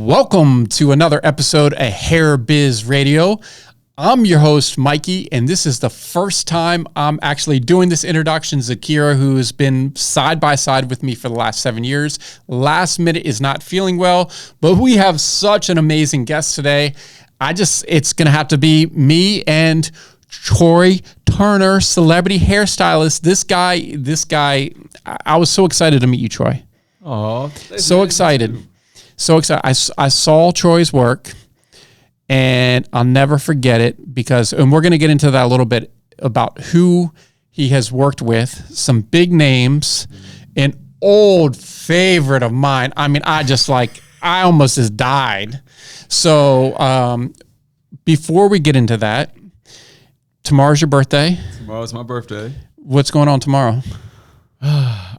Welcome to another episode of Hair Biz Radio. I'm your host, Mikey, and this is the first time I'm actually doing this introduction. Zakira, who has been side by side with me for the last 7 years, last minute is not feeling well, but we have such an amazing guest today. It's going to have to be me and Troy Turner, celebrity hairstylist. This guy, I was so excited to meet you, Troy. Oh, so excited. So excited. I saw Troy's work, and I'll never forget it and we're going to get into that a little bit about who he has worked with, some big names, an old favorite of mine. I mean, I almost just died. So before we get into that, tomorrow's your birthday. Tomorrow's my birthday. What's going on tomorrow?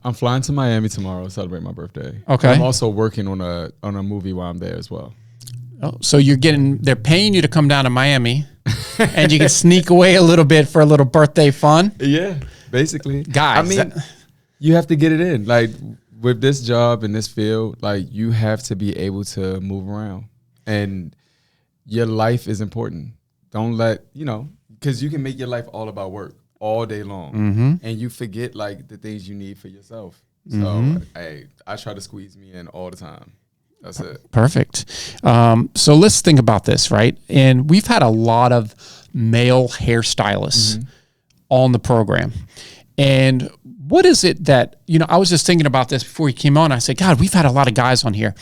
I'm flying to Miami tomorrow to celebrate my birthday. Okay. I'm also working on a movie while I'm there as well. Oh, so they're paying you to come down to Miami and you can sneak away a little bit for a little birthday fun? Yeah, basically. Guys. I mean, you have to get it in. Like, with this job in this field, like, you have to be able to move around. And your life is important. Don't because you can make your life all about work all day long, and you forget like the things you need for yourself. So I try to squeeze me in all the time. That's it. Perfect. So let's think about this, right? And we've had a lot of male hairstylists on the program. And what is it that, I was just thinking about this before you came on. I said, God, we've had a lot of guys on here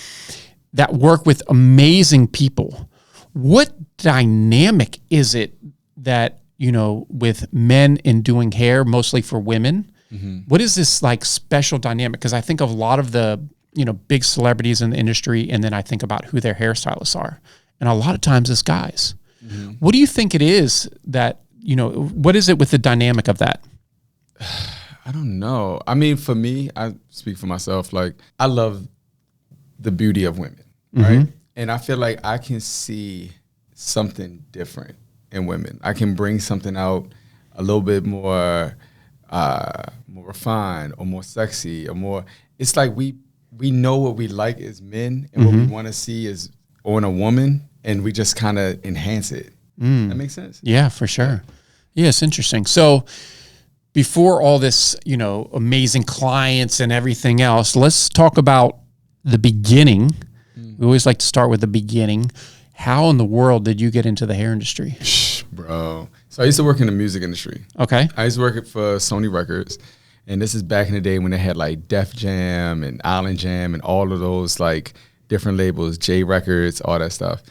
that work with amazing people. What dynamic is it that, with men in doing hair, mostly for women? What is this like special dynamic? Because I think of a lot of the, big celebrities in the industry, and then I think about who their hairstylists are. And a lot of times it's guys. What do you think it is that, what is it with the dynamic of that? I don't know. I mean, for me, I speak for myself. Like, I love the beauty of women, right? And I feel like I can see something different in women. I can bring something out a little bit more refined or more sexy or more. It's like we know what we like as men and what we want to see is on a woman, and we just kind of enhance it. That makes sense? Yeah, for sure. Yeah, it's interesting. So before all this, amazing clients and everything else, let's talk about the beginning. We always like to start with the beginning. How in the world did you get into the hair industry? Bro. So I used to work in the music industry. Okay. I used to work for Sony Records. And this is back in the day when they had like Def Jam and Island Jam and all of those like different labels, J Records, all that stuff.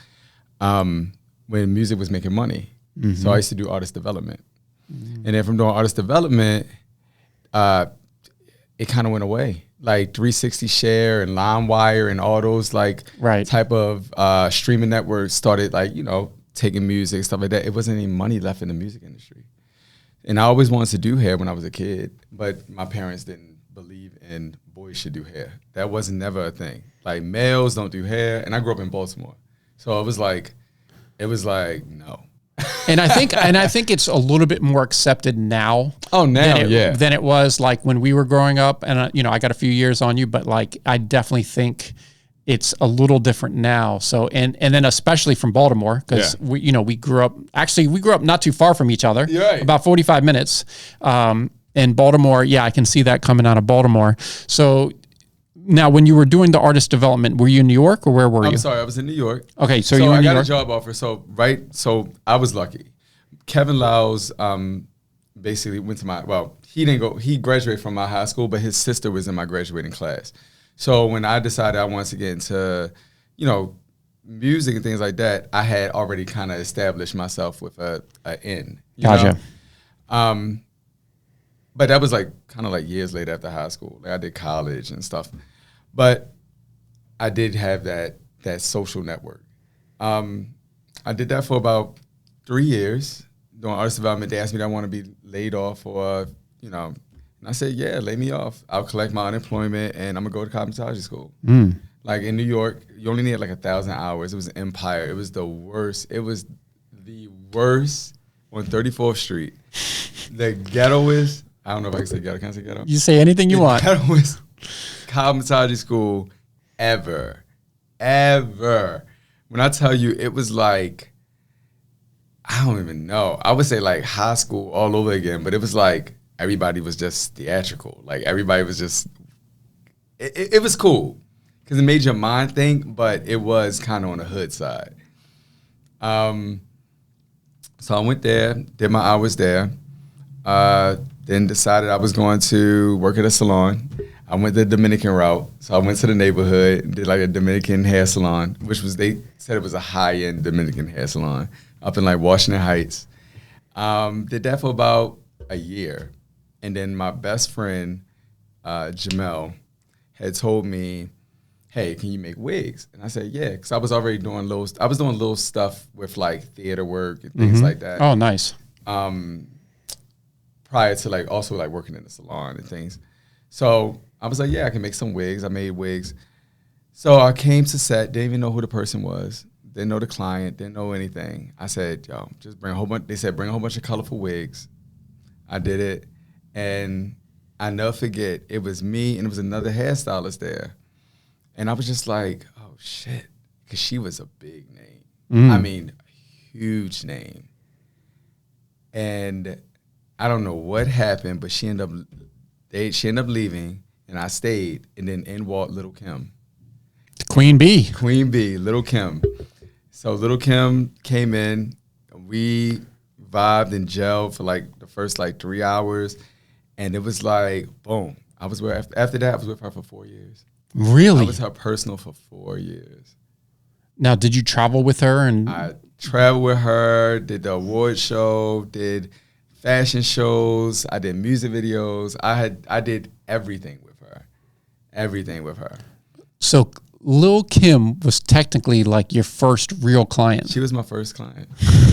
When music was making money. So I used to do artist development. And then from doing artist development, it kind of went away. Like 360 Share and LimeWire and all those like type of streaming networks started like, taking music, stuff like that. It wasn't any money left in the music industry. And I always wanted to do hair when I was a kid, but my parents didn't believe in boys should do hair. That was never a thing. Like, males don't do hair. And I grew up in Baltimore. So it was like, no. And I think it's a little bit more accepted now. Oh, now, than it was like when we were growing up. And I got a few years on you, but like I definitely think it's a little different now. So and then especially from Baltimore, because we grew up not too far from each other, about 45 minutes. In Baltimore, I can see that coming out of Baltimore. So now, when you were doing the artist development, were you in New York or where were you? I'm sorry, I was in New York. Okay, so you were in New York. I got a job offer. So I was lucky. Kevin Lyles basically went to he didn't go. He graduated from my high school, but his sister was in my graduating class. So when I decided I wanted to get into, music and things like that, I had already kind of established myself with a in. Gotcha. But that was like kind of like years later after high school. Like, I did college and stuff. But I did have that social network. I did that for about 3 years doing artist development. They asked me, do I want to be laid off or, and I said, yeah, lay me off. I'll collect my unemployment and I'm going to go to cosmetology school. Like, in New York, you only need like 1,000 hours. It was Empire. It was the worst. It was the worst on 34th Street. The ghettoest. I don't know if I can say ghetto. Can I say ghetto? You say anything you want. The ghettoest cosmetology school ever. ever. When I tell you, it was like, I don't even know. I would say like high school all over again, but it was like everybody was just theatrical. Like everybody was just, it was cool because it made your mind think, but it was kind of on the hood side. So I went there, did my hours there, then decided I was going to work at a salon. I went the Dominican route. So I went to the neighborhood and did like a Dominican hair salon, which was, they said it was a high-end Dominican hair salon up in like Washington Heights. Did that for about a year. And then my best friend, Jamel, had told me, hey, can you make wigs? And I said, yeah, because I was already doing little stuff with like theater work and things like that. Oh, nice. Prior to like also like working in the salon and things. So I was like, yeah, I can make some wigs. I made wigs. So I came to set, didn't even know who the person was, didn't know the client, didn't know anything. I said, yo, just bring a whole bunch. They said, bring a whole bunch of colorful wigs. I did it. And I never forget, it was me and it was another hairstylist there. And I was just like, oh, shit, because she was a big name. I mean, a huge name. And I don't know what happened, but she ended up leaving, and I stayed. And then in walked Little Kim. Queen Bee. Queen Bee, Little Kim. So Little Kim came in. We vibed and gelled for like the first like 3 hours. And it was like, boom. After that, I was with her for 4 years. Really? I was her personal for 4 years. Now, did you travel with her? And I traveled with her, did the award show, did fashion shows, I did music videos. I did everything with her. Everything with her. So Lil' Kim was technically like your first real client. She was my first client.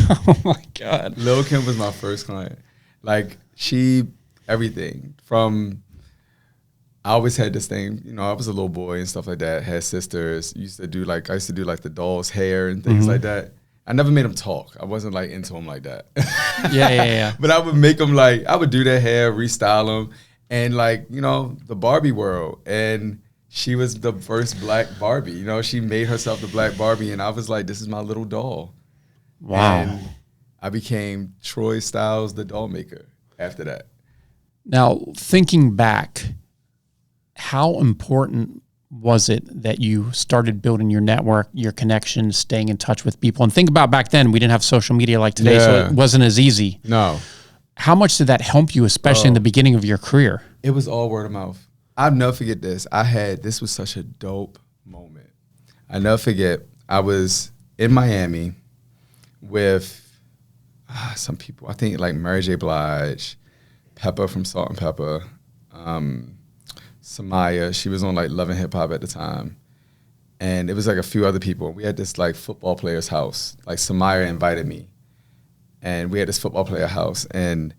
Oh my God. Lil' Kim was my first client. Like everything from, I always had this thing, you know, I was a little boy and stuff like that, had sisters, I used to do like the doll's hair and things like that. I never made them talk. I wasn't like into them like that. Yeah. But I would make them like, I would do their hair, restyle them, and like, you know, the Barbie world. And she was the first black Barbie. You know, she made herself the black Barbie, and I was like, this is my little doll. Wow. And I became Troy Styles, the DollMaker after that. Now, thinking back, how important was it that you started building your network, your connections, staying in touch with people? And think about back then, we didn't have social media like today, so it wasn't as easy. No. How much did that help you, especially in the beginning of your career? It was all word of mouth. I'll never forget this. This was such a dope moment. I'll never forget, I was in Miami with some people, I think like Mary J. Blige, Pepper from Salt and Pepper, Samaya, she was on like Love and Hip Hop at the time. And it was like a few other people. We had this like football player's house. Like Samaya invited me. And we had this football player house. And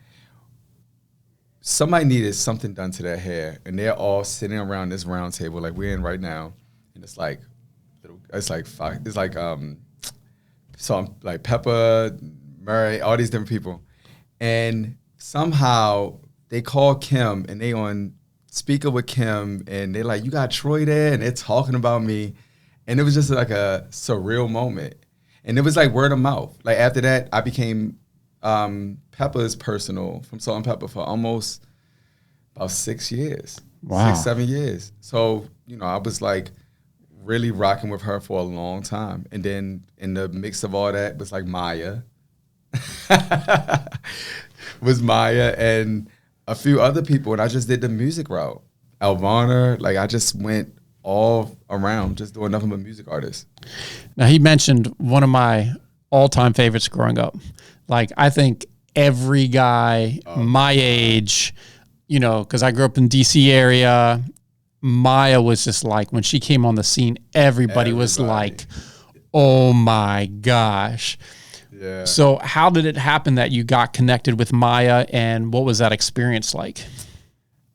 somebody needed something done to their hair. And they're all sitting around this round table like we're in right now. And it's like Pepper, Murray, all these different people. And somehow they call Kim and they on speaker with Kim, and they're like, you got Troy there, and they're talking about me. And it was just like a surreal moment. And it was like word of mouth. Like after that, I became Pepper's personal from Salt and Pepper for almost about 6 years. Wow. 6-7 years. So, you know, I was like really rocking with her for a long time. And then in the mix of all that was like Maya. Was Maya and a few other people, and I just did the music route. Elvana, like I just went all around, just doing nothing but music artists. Now, he mentioned one of my all-time favorites growing up. Like, I think every guy my age, you know, because I grew up in D.C. area, Maya was just like, when she came on the scene, everybody was like, oh my gosh. Yeah. So how did it happen that you got connected with Maya, and what was that experience like?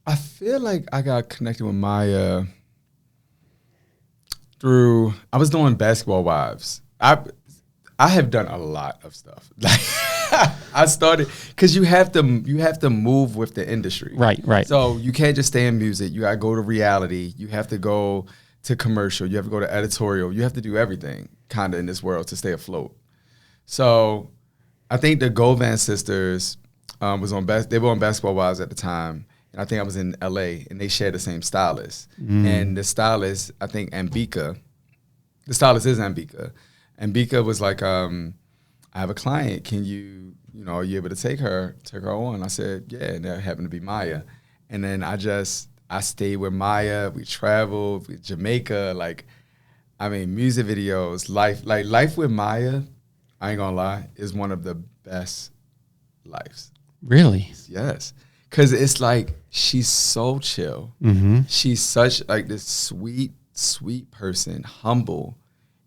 I feel like I got connected with Maya through, I was doing Basketball Wives. I have done a lot of stuff. Like I started, because you have to move with the industry. Right. So you can't just stay in music. You got to go to reality. You have to go to commercial. You have to go to editorial. You have to do everything kind of in this world to stay afloat. So I think the Govan sisters they were on Basketball Wives at the time. And I think I was in LA and they shared the same stylist. And the stylist, I think Ambika, the stylist is Ambika. Ambika was like, I have a client. Can you, are you able to take her on? I said, yeah. And that happened to be Maya. And then I stayed with Maya. We traveled with Jamaica. Music videos, life with Maya, I ain't gonna lie, is one of the best lives. Really? Yes. Because it's like, she's so chill. She's such this sweet, sweet person, humble.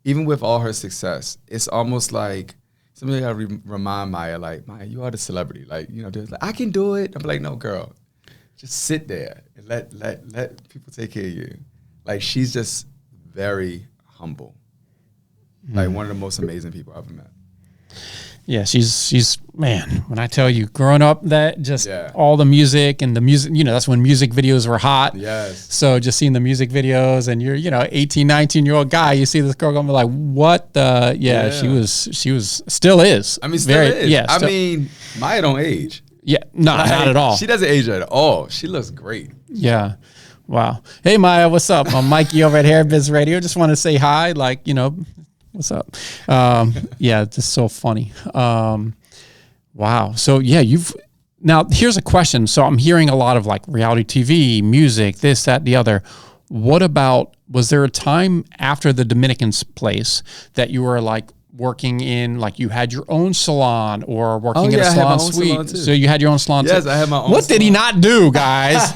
Even with all her success, it's almost like somebody got to remind Maya, Maya, you are the celebrity. I can do it. I'm like, no, girl, just sit there and let people take care of you. She's just very humble. One of the most amazing people I've ever met. Yeah, she's man, when I tell you, growing up, all the music, that's when music videos were hot. Yes. So just seeing the music videos and you're, 18, 19-year-old guy, you see this girl going like, what the, she was, still is. Still is. Yeah. Maya don't age. Yeah, not at all. She doesn't age at all. She looks great. Yeah. Wow. Hey, Maya, what's up? I'm Mikey over at Hair Biz Radio. Just want to say hi, what's up? Yeah, it's just so funny. Wow. So yeah, now here's a question. So I'm hearing a lot of reality TV, music, this, that, the other. What about, was there a time after the Dominican's place that you were working in, you had your own salon or working in a salon suite? So you had your own salon too? Yes, I had my own What salon. did he not do, guys?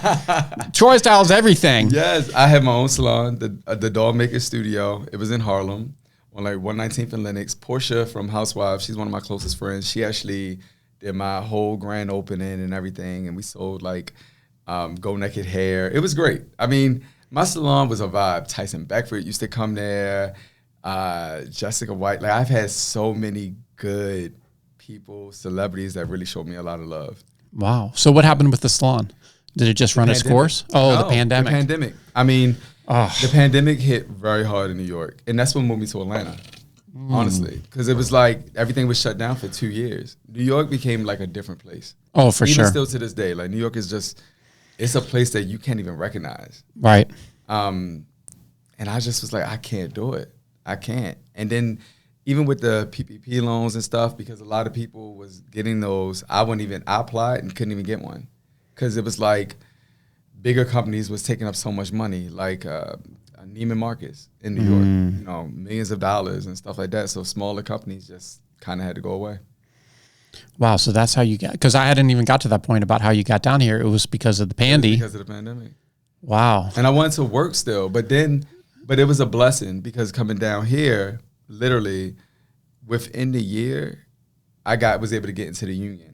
Troy styles everything. Yes, I had my own salon, the DollMaker studio. It was in Harlem. On 119th and Lenox. Portia from Housewives, she's one of my closest friends. She actually did my whole grand opening and everything, and we sold Go Naked hair. It was great. My salon was a vibe. Tyson Beckford used to come there. Jessica White. I've had so many good people, celebrities that really showed me a lot of love. Wow. So what happened with the salon? Did it just run its course? Oh, no, the pandemic. The pandemic. The pandemic hit very hard in New York, and that's what moved me to Atlanta, honestly, because it was everything was shut down for 2 years. New York became a different place. Oh, for sure. Even still to this day, New York is just, it's a place that you can't even recognize. Right. And I just was I can't do it. I can't. And then even with the PPP loans and stuff, because a lot of people was getting those, I applied and couldn't even get one, because it was bigger companies was taking up so much money, Neiman Marcus in New York, millions of dollars and stuff like that. So smaller companies just kind of had to go away. Wow. So that's how you got, because I hadn't even got to that point about how you got down here. It was because of the pandy. Because of the pandemic. Wow. And I wanted to work still, but it was a blessing, because coming down here, literally within the year, was able to get into the union.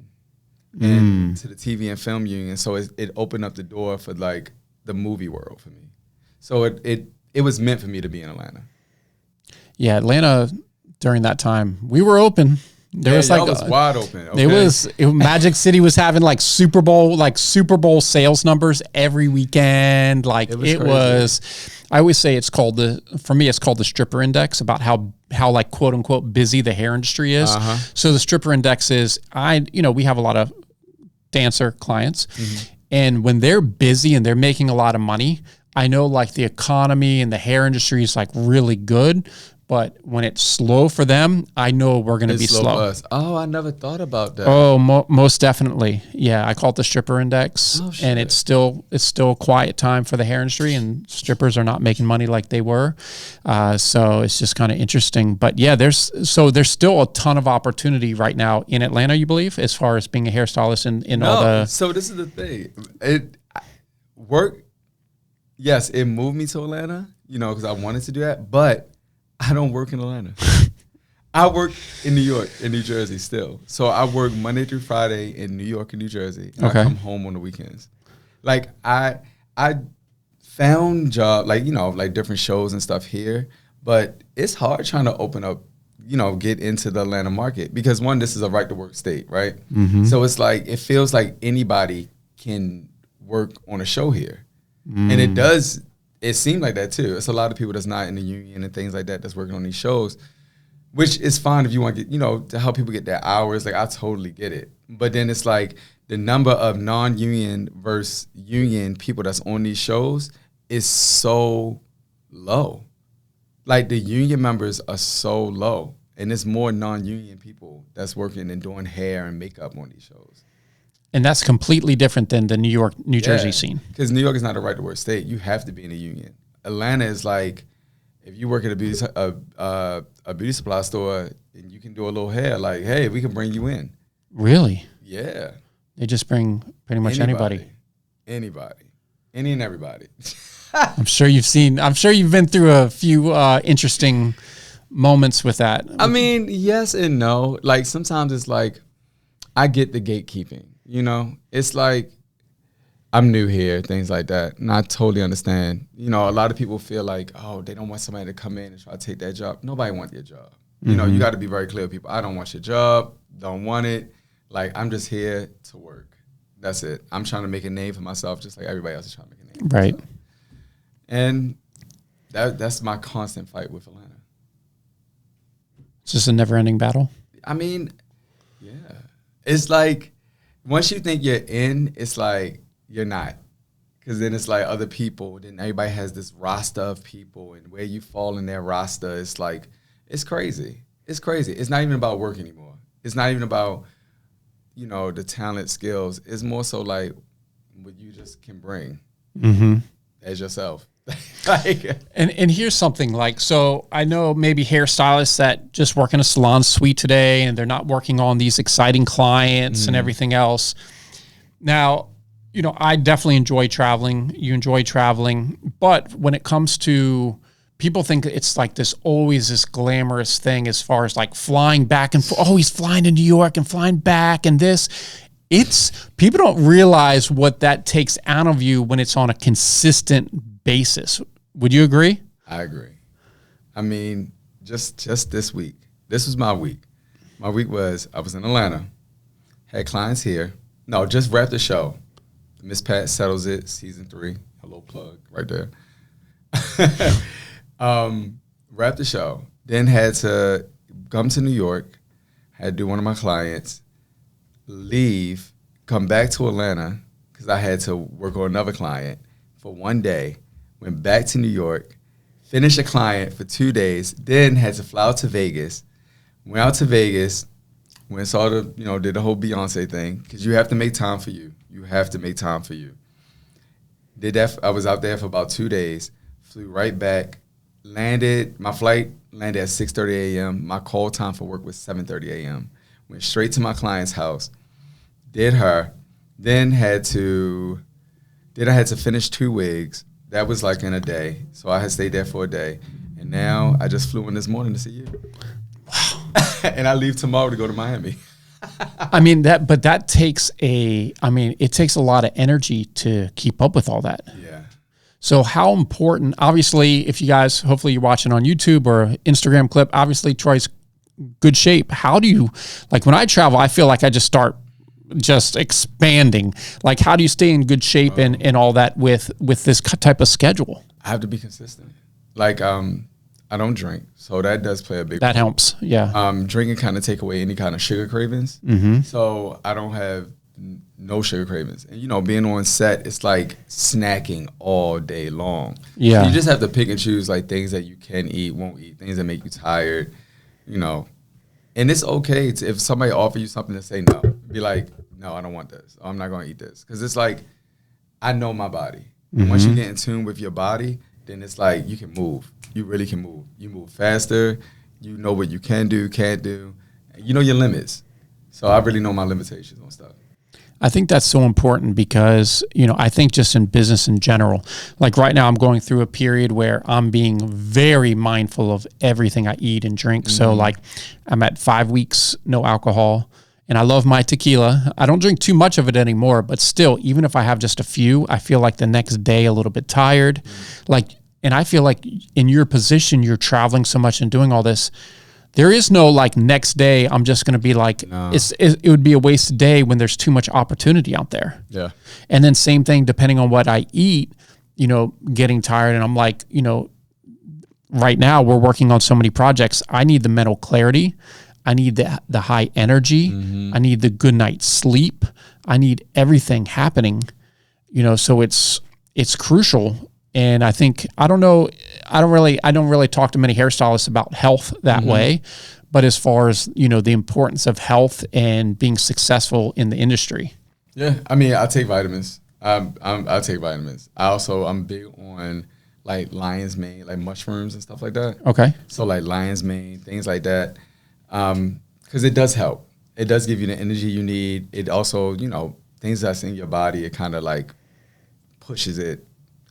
And to the TV and film union, so it opened up the door for the movie world for me. So it was meant for me to be in Atlanta. Yeah, Atlanta during that time, we were open. There was was wide open. Okay? Magic City was having Super Bowl sales numbers every weekend. It was. I always say for me it's called the stripper index, about how quote unquote busy the hair industry is. So the stripper index is, we have a lot of dancer clients, and when they're busy and they're making a lot of money, I know the economy and the hair industry is really good. But when it's slow for them, I know we're going to be slow. Oh, I never thought about that. Oh, most definitely. Yeah, I call it the stripper index, and it's still a quiet time for the hair industry, and strippers are not making money like they were. So it's just kind of interesting. But yeah, there's still a ton of opportunity right now in Atlanta, you believe, as far as being a hairstylist all the. So this is the thing. Yes, it moved me to Atlanta, because I wanted to do that, but I don't work in Atlanta. I work in New York and New Jersey still. So I work Monday through Friday in New York and New Jersey. And I come home on the weekends. I found job, different shows and stuff here, but it's hard trying to open up, get into the Atlanta market, because one, this is a right to work state, right? So it's it feels like anybody can work on a show here. And it does it seemed like that too. It's a lot of people that's not in the union and things like that that's working on these shows, which is fine if you want to get, to help people get their hours. Like, I totally get it. But then it's like the number of non-union versus union people that's on these shows is so low. Like, the union members are so low. And there's more non-union people that's working and doing hair and makeup on these shows. And that's completely different than the New York, New Jersey scene. Because New York is not a right-to-work state. You have to be in a union. Atlanta is like, if you work at a beauty supply store and you can do a little hair, like, hey, we can bring you in. Really? Yeah. They just bring pretty much anybody. Anybody. Any and everybody. I'm sure you've been through a few interesting moments with that. I mean, yes and no. Like, sometimes it's like, I get the gatekeeping. It's like, I'm new here, things like that. And I totally understand. A lot of people feel like, oh, they don't want somebody to come in and try to take that job. Nobody wants your job. Mm-hmm. You got to be very clear with people. I don't want your job. Don't want it. Like, I'm just here to work. That's it. I'm trying to make a name for myself just like everybody else is trying to make a name for right. themselves. And that's my constant fight with Atlanta. It's just a never-ending battle. I mean, yeah. It's like, once you think you're in, it's like you're not. Because then it's like other people, then everybody has this roster of people, and where you fall in their roster, it's like, it's crazy. It's crazy. It's not even about work anymore. It's not even about, the talent, skills. It's more so like what you just can bring as yourself. And here's something like, so I know maybe hairstylists that just work in a salon suite today and they're not working on these exciting clients and everything else. Now, I definitely enjoy traveling. You enjoy traveling. But when it comes to, people think it's like always this glamorous thing as far as like flying back and forth. Oh, he's flying to New York and flying back and this. People don't realize what that takes out of you when it's on a consistent basis. Would you agree? I agree. I mean, just this week. This was my week. My week was, I was in Atlanta, had clients here. No, just wrapped the show. Miss Pat Settles It, season 3. Hello plug right there. Wrapped the show. Then had to come to New York, had to do one of my clients, leave, come back to Atlanta because I had to work on another client for one day, went back to New York, finished a client for 2 days, then had to fly out to Vegas, went out to Vegas, went saw did the whole Beyonce thing because you have to make time for you. You have to make time for you. Did that. I was out there for about 2 days, flew right back, my flight landed at 6:30 a.m. My call time for work was 7:30 a.m. Went straight to my client's house, did her, then I had to finish 2 wigs. That was like in a day. So I had stayed there for a day. And now I just flew in this morning to see you. Wow. And I leave tomorrow to go to Miami. I mean, it takes a lot of energy to keep up with all that. Yeah. So how important, obviously, if you guys, hopefully you're watching on YouTube or Instagram clip, obviously Troy's good shape. How do you, like when I travel, I feel like I just start just expanding. Like how do you stay in good shape and all that with this type of schedule? I have to be consistent. Like I don't drink, so that does play a big That helps, yeah. Drinking kind of take away any kind of sugar cravings. Mm-hmm. So I don't have no sugar cravings. And, being on set, it's like snacking all day long. Yeah. So you just have to pick and choose, like, things that you can eat, won't eat, things that make you tired, And it's okay if somebody offers you something to say no. Be like, no, I don't want this. Or, I'm not going to eat this. Because it's like, I know my body. Mm-hmm. Once you get in tune with your body, then it's like you can move. You really can move. You move faster. You know what you can do, can't do. You know your limits. So I really know my limitations on stuff. I think that's so important because, I think just in business in general, like right now I'm going through a period where I'm being very mindful of everything I eat and drink. Mm-hmm. So like I'm at 5 weeks, no alcohol, and I love my tequila. I don't drink too much of it anymore, but still, even if I have just a few, I feel like the next day a little bit tired. Mm-hmm. And I feel like in your position, you're traveling so much and doing all this, there is no like next day I'm just going to be like, no. It would be a wasted day when there's too much opportunity out there. Yeah. And then same thing, depending on what I eat, getting tired, and I'm like, right now we're working on so many projects. I need the mental clarity. I need the high energy. I need the good night's sleep. I need everything happening, so it's crucial. And I think, I don't really talk to many hairstylists about health that way, but as far as, the importance of health and being successful in the industry. Yeah. I mean, I take vitamins. I take vitamins. I'm big on like lion's mane, like mushrooms and stuff like that. Okay. So like lion's mane, things like that. Cause it does help. It does give you the energy you need. It also, things that's in your body, it kind of like pushes it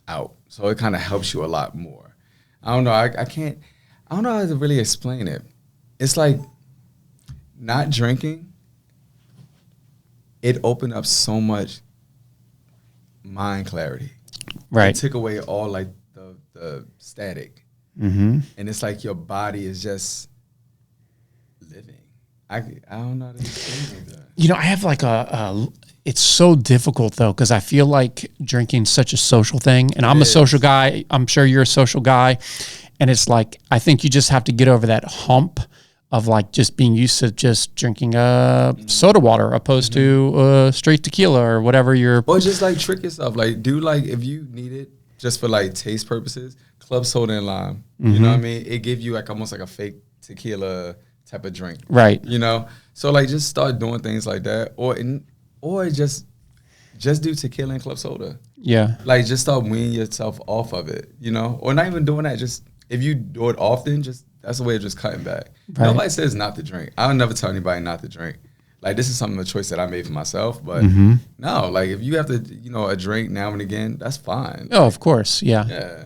out. So it kind of helps you a lot more. I don't know. I don't know how to really explain it. It's like not drinking. It opened up so much mind clarity. Right. It took away all like the static. And it's like your body is just living. I don't know how to explain that. I have like it's so difficult though, because I feel like drinking's such a social thing, and I'm a social guy. I'm sure you're a social guy, and it's like I think you just have to get over that hump of like just being used to just drinking soda water opposed to straight tequila or whatever you're. Or just like trick yourself, like do like if you need it just for like taste purposes, club soda and lime. You know what I mean? It gives you like almost like a fake tequila type of drink, right? So like just start doing things like that, or just do tequila and club soda. Yeah, like just start weaning yourself off of it, or not even doing that. Just if you do it often, just that's a way of just cutting back. Right. Nobody says not to drink. I'll never tell anybody not to drink. Like this is a choice that I made for myself. But no, like if you have to, a drink now and again, that's fine. Oh, of course, yeah. Yeah,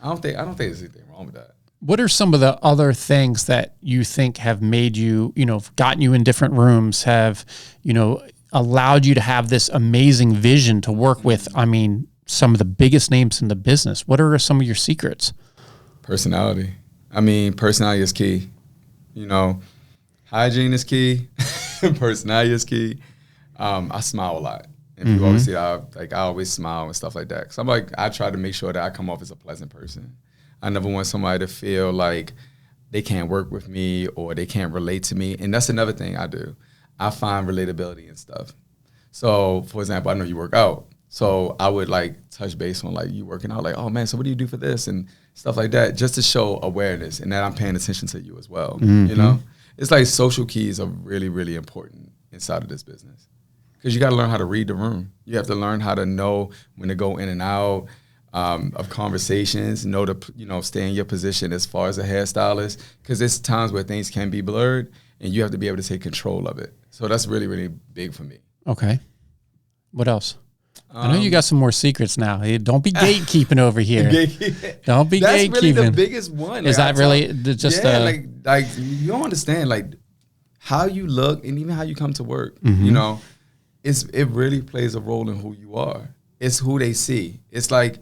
I don't think there's anything wrong with that. What are some of the other things that you think have made you, gotten you in different rooms, have, allowed you to have this amazing vision to work with, I mean, some of the biggest names in the business? What are some of your secrets? Personality. I mean, personality is key. Hygiene is key. Personality is key. I smile a lot. And people always see I always smile and stuff like that. Because I'm like, I try to make sure that I come off as a pleasant person. I never want somebody to feel like they can't work with me or they can't relate to me. And that's another thing I do. I find relatability and stuff. So, for example, I know you work out. So I would like touch base on like you working out, like, oh man, so what do you do for this? And stuff like that, just to show awareness and that I'm paying attention to you as well. It's like social keys are really, really important inside of this business. Because you got to learn how to read the room. You have to learn how to know when to go in and out of conversations, know to stay in your position as far as a hairstylist, because there's times where things can be blurred and you have to be able to take control of it. So that's really, really big for me. Okay. What else? I know you got some more secrets now. Hey, don't be gatekeeping over here. Don't be That's gatekeeping. That's really the biggest one. Is that really just like you don't understand like how you look and even how you come to work. It really plays a role in who you are. It's who they see. It's like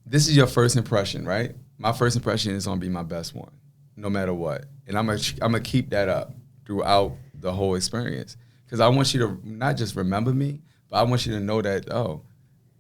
this is your first impression, right? My first impression is gonna be my best one, no matter what, and I'm gonna keep that up throughout the whole experience because I want you to not just remember me. But I want you to know that, oh,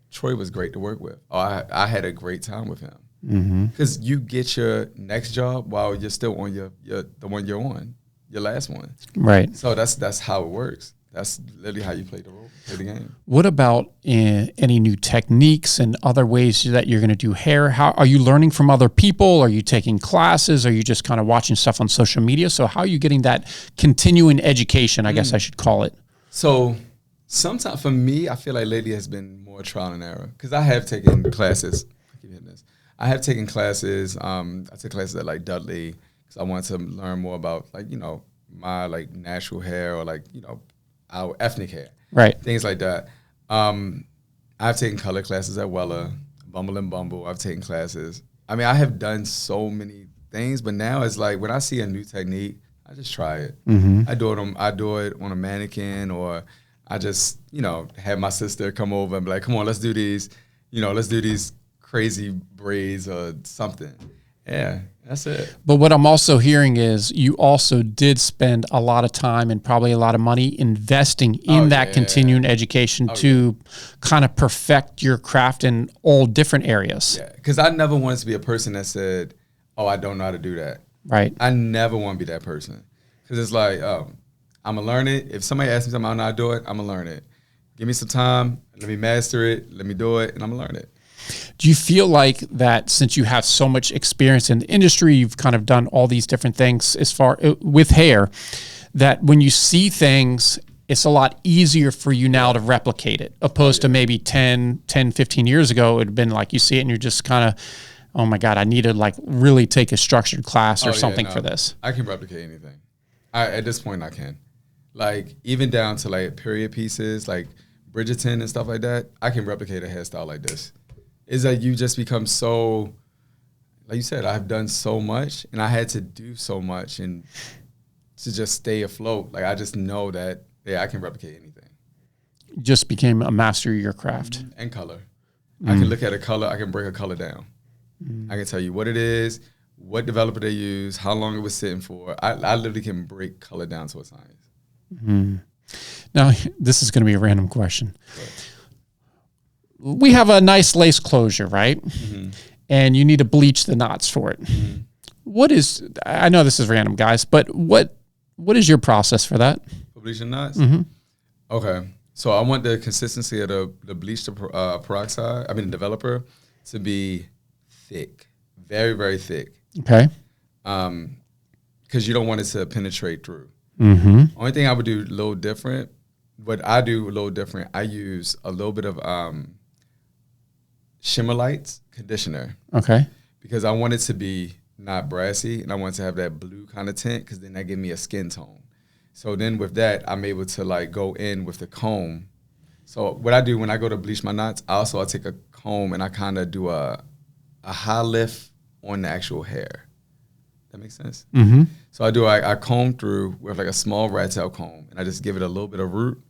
Troy was great to work with. Oh, I had a great time with him. Because you get your next job while you're still on the one you're on, your last one. Right. So that's how it works. That's literally how you play the game. What about any new techniques and other ways that you're going to do hair? How are you learning from other people? Are you taking classes? Are you just kind of watching stuff on social media? So how are you getting that continuing education, I guess I should call it? So sometimes for me, I feel like lately has been more trial and error because I have taken classes. I have taken classes. I took classes at like Dudley because I wanted to learn more about like my like natural hair or like our ethnic hair, right? Things like that. I've taken color classes at Weller, Bumble and Bumble. I've taken classes. I mean, I have done so many things, but now it's like when I see a new technique, I just try it. I do it on a mannequin or. I just, had my sister come over and be like, come on, let's do these, let's do these crazy braids or something. Yeah. That's it. But what I'm also hearing is you also did spend a lot of time and probably a lot of money investing in that continuing education to kind of perfect your craft in all different areas. Yeah, because I never wanted to be a person that said, oh, I don't know how to do that. Right. I never want to be that person. Because it's like, I'm going to learn it. If somebody asks me something, I don't know how to do it, I'm going to learn it. Give me some time, let me master it, let me do it, and I'm going to learn it. Do you feel like that since you have so much experience in the industry, you've kind of done all these different things as far with hair, that when you see things, it's a lot easier for you now to replicate it opposed to maybe 10, 15 years ago, it would have been like you see it and you're just kind of, oh my God, I need to like really take a structured class or something for this. I can replicate anything. At this point, I can. Like even down to like period pieces, like Bridgerton and stuff like that, I can replicate a hairstyle like this. Is that you just become so, like you said, I've done so much and I had to do so much and to just stay afloat. Like I just know that, I can replicate anything. You just became a master of your craft. And color. I can look at a color, I can break a color down. I can tell you what it is, what developer they use, how long it was sitting for. I literally can break color down to a science. Now, this is going to be a random question. We have a nice lace closure, right? And you need to bleach the knots for it. What is, I know this is random, guys, but what is your process for that? For bleaching knots? Okay. So I want the consistency of the bleach to peroxide, the developer, to be thick. Very, very thick. Okay. Because you don't want it to penetrate through. Only thing I would do a little different, I use a little bit of Shimmer Lights conditioner. Okay. Because I want it to be not brassy and I want it to have that blue kind of tint because then that gives me a skin tone. So then with that, I'm able to like go in with the comb. So what I do when I go to bleach my knots, I take a comb and I kind of do a high lift on the actual hair. That makes sense? So I comb through with like a small rat tail comb and I just give it a little bit of root.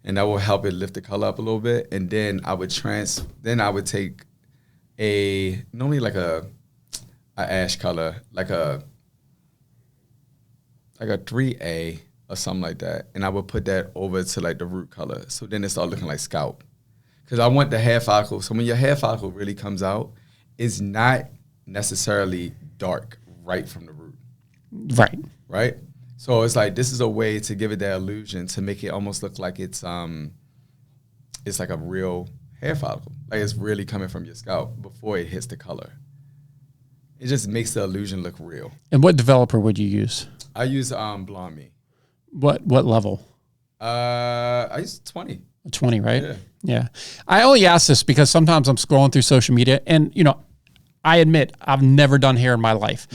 And that will help it lift the color up a little bit. And then I would take normally like a ash color, like a 3A or something like that. And I would put that over to like the root color. So then it starts looking like scalp. Because I want the hair follicle. So when your hair follicle really comes out, it's not necessarily dark right from the root. Right? So it's like this is a way to give it that illusion to make it almost look like it's like a real hair follicle, like it's really coming from your scalp before it hits the color. It just makes the illusion look real. And what developer would you use? I use Blonde Me. What level? I use 20. 20, right? Yeah. I only ask this because sometimes I'm scrolling through social media and I admit I've never done hair in my life.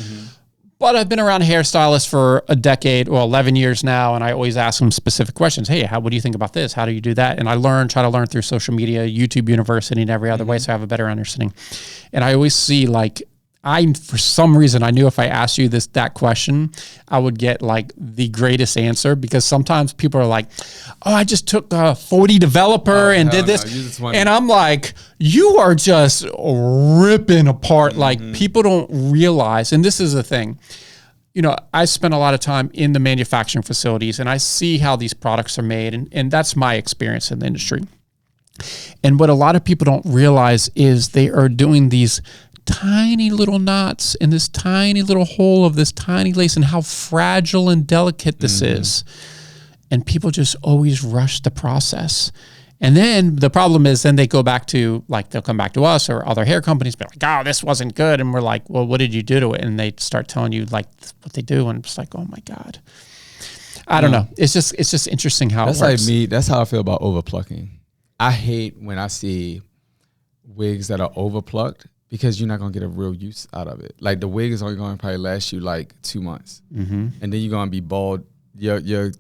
But I've been around a hairstylist for a decade, 11 years now, and I always ask them specific questions. Hey, what do you think about this? How do you do that? And I try to learn through social media, YouTube University, and every other way, so I have a better understanding. And I always see, for some reason, I knew if I asked you that question, I would get the greatest answer because sometimes people are like, oh, I just took a 40 developer and did this. And I'm like, you are just ripping apart. People don't realize, and this is the thing, I spend a lot of time in the manufacturing facilities and I see how these products are made. And that's my experience in the industry. And what a lot of people don't realize is they are doing these tiny little knots in this tiny little hole of this tiny lace and how fragile and delicate this is. And people just always rush the process. And then the problem is then they go back to they'll come back to us or other hair companies, be like, oh, this wasn't good. And we're like, well, what did you do to it? And they start telling you what they do. And it's like, oh my God. I don't know. It's just interesting how that's it works. Like me. That's how I feel about overplucking. I hate when I see wigs that are overplucked because you're not going to get a real use out of it. Like the wig is only going to probably last you 2 months. And then you're going to be bald. Your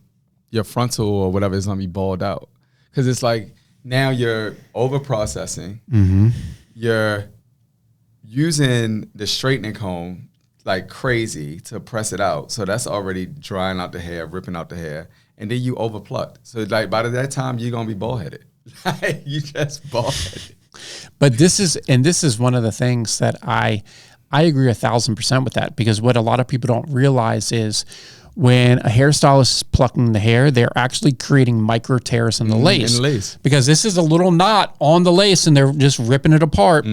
frontal or whatever is going to be bald out. Because it's like now you're over processing. You're using the straightening comb like crazy to press it out. So that's already drying out the hair, ripping out the hair. And then you overplucked. So by that time, you're going to be bald headed. You just bald headed. But this is one of the things that I I agree 1,000% with that, because what a lot of people don't realize is when a hairstylist is plucking the hair, they're actually creating micro tears in the lace. Because this is a little knot on the lace and they're just ripping it apart.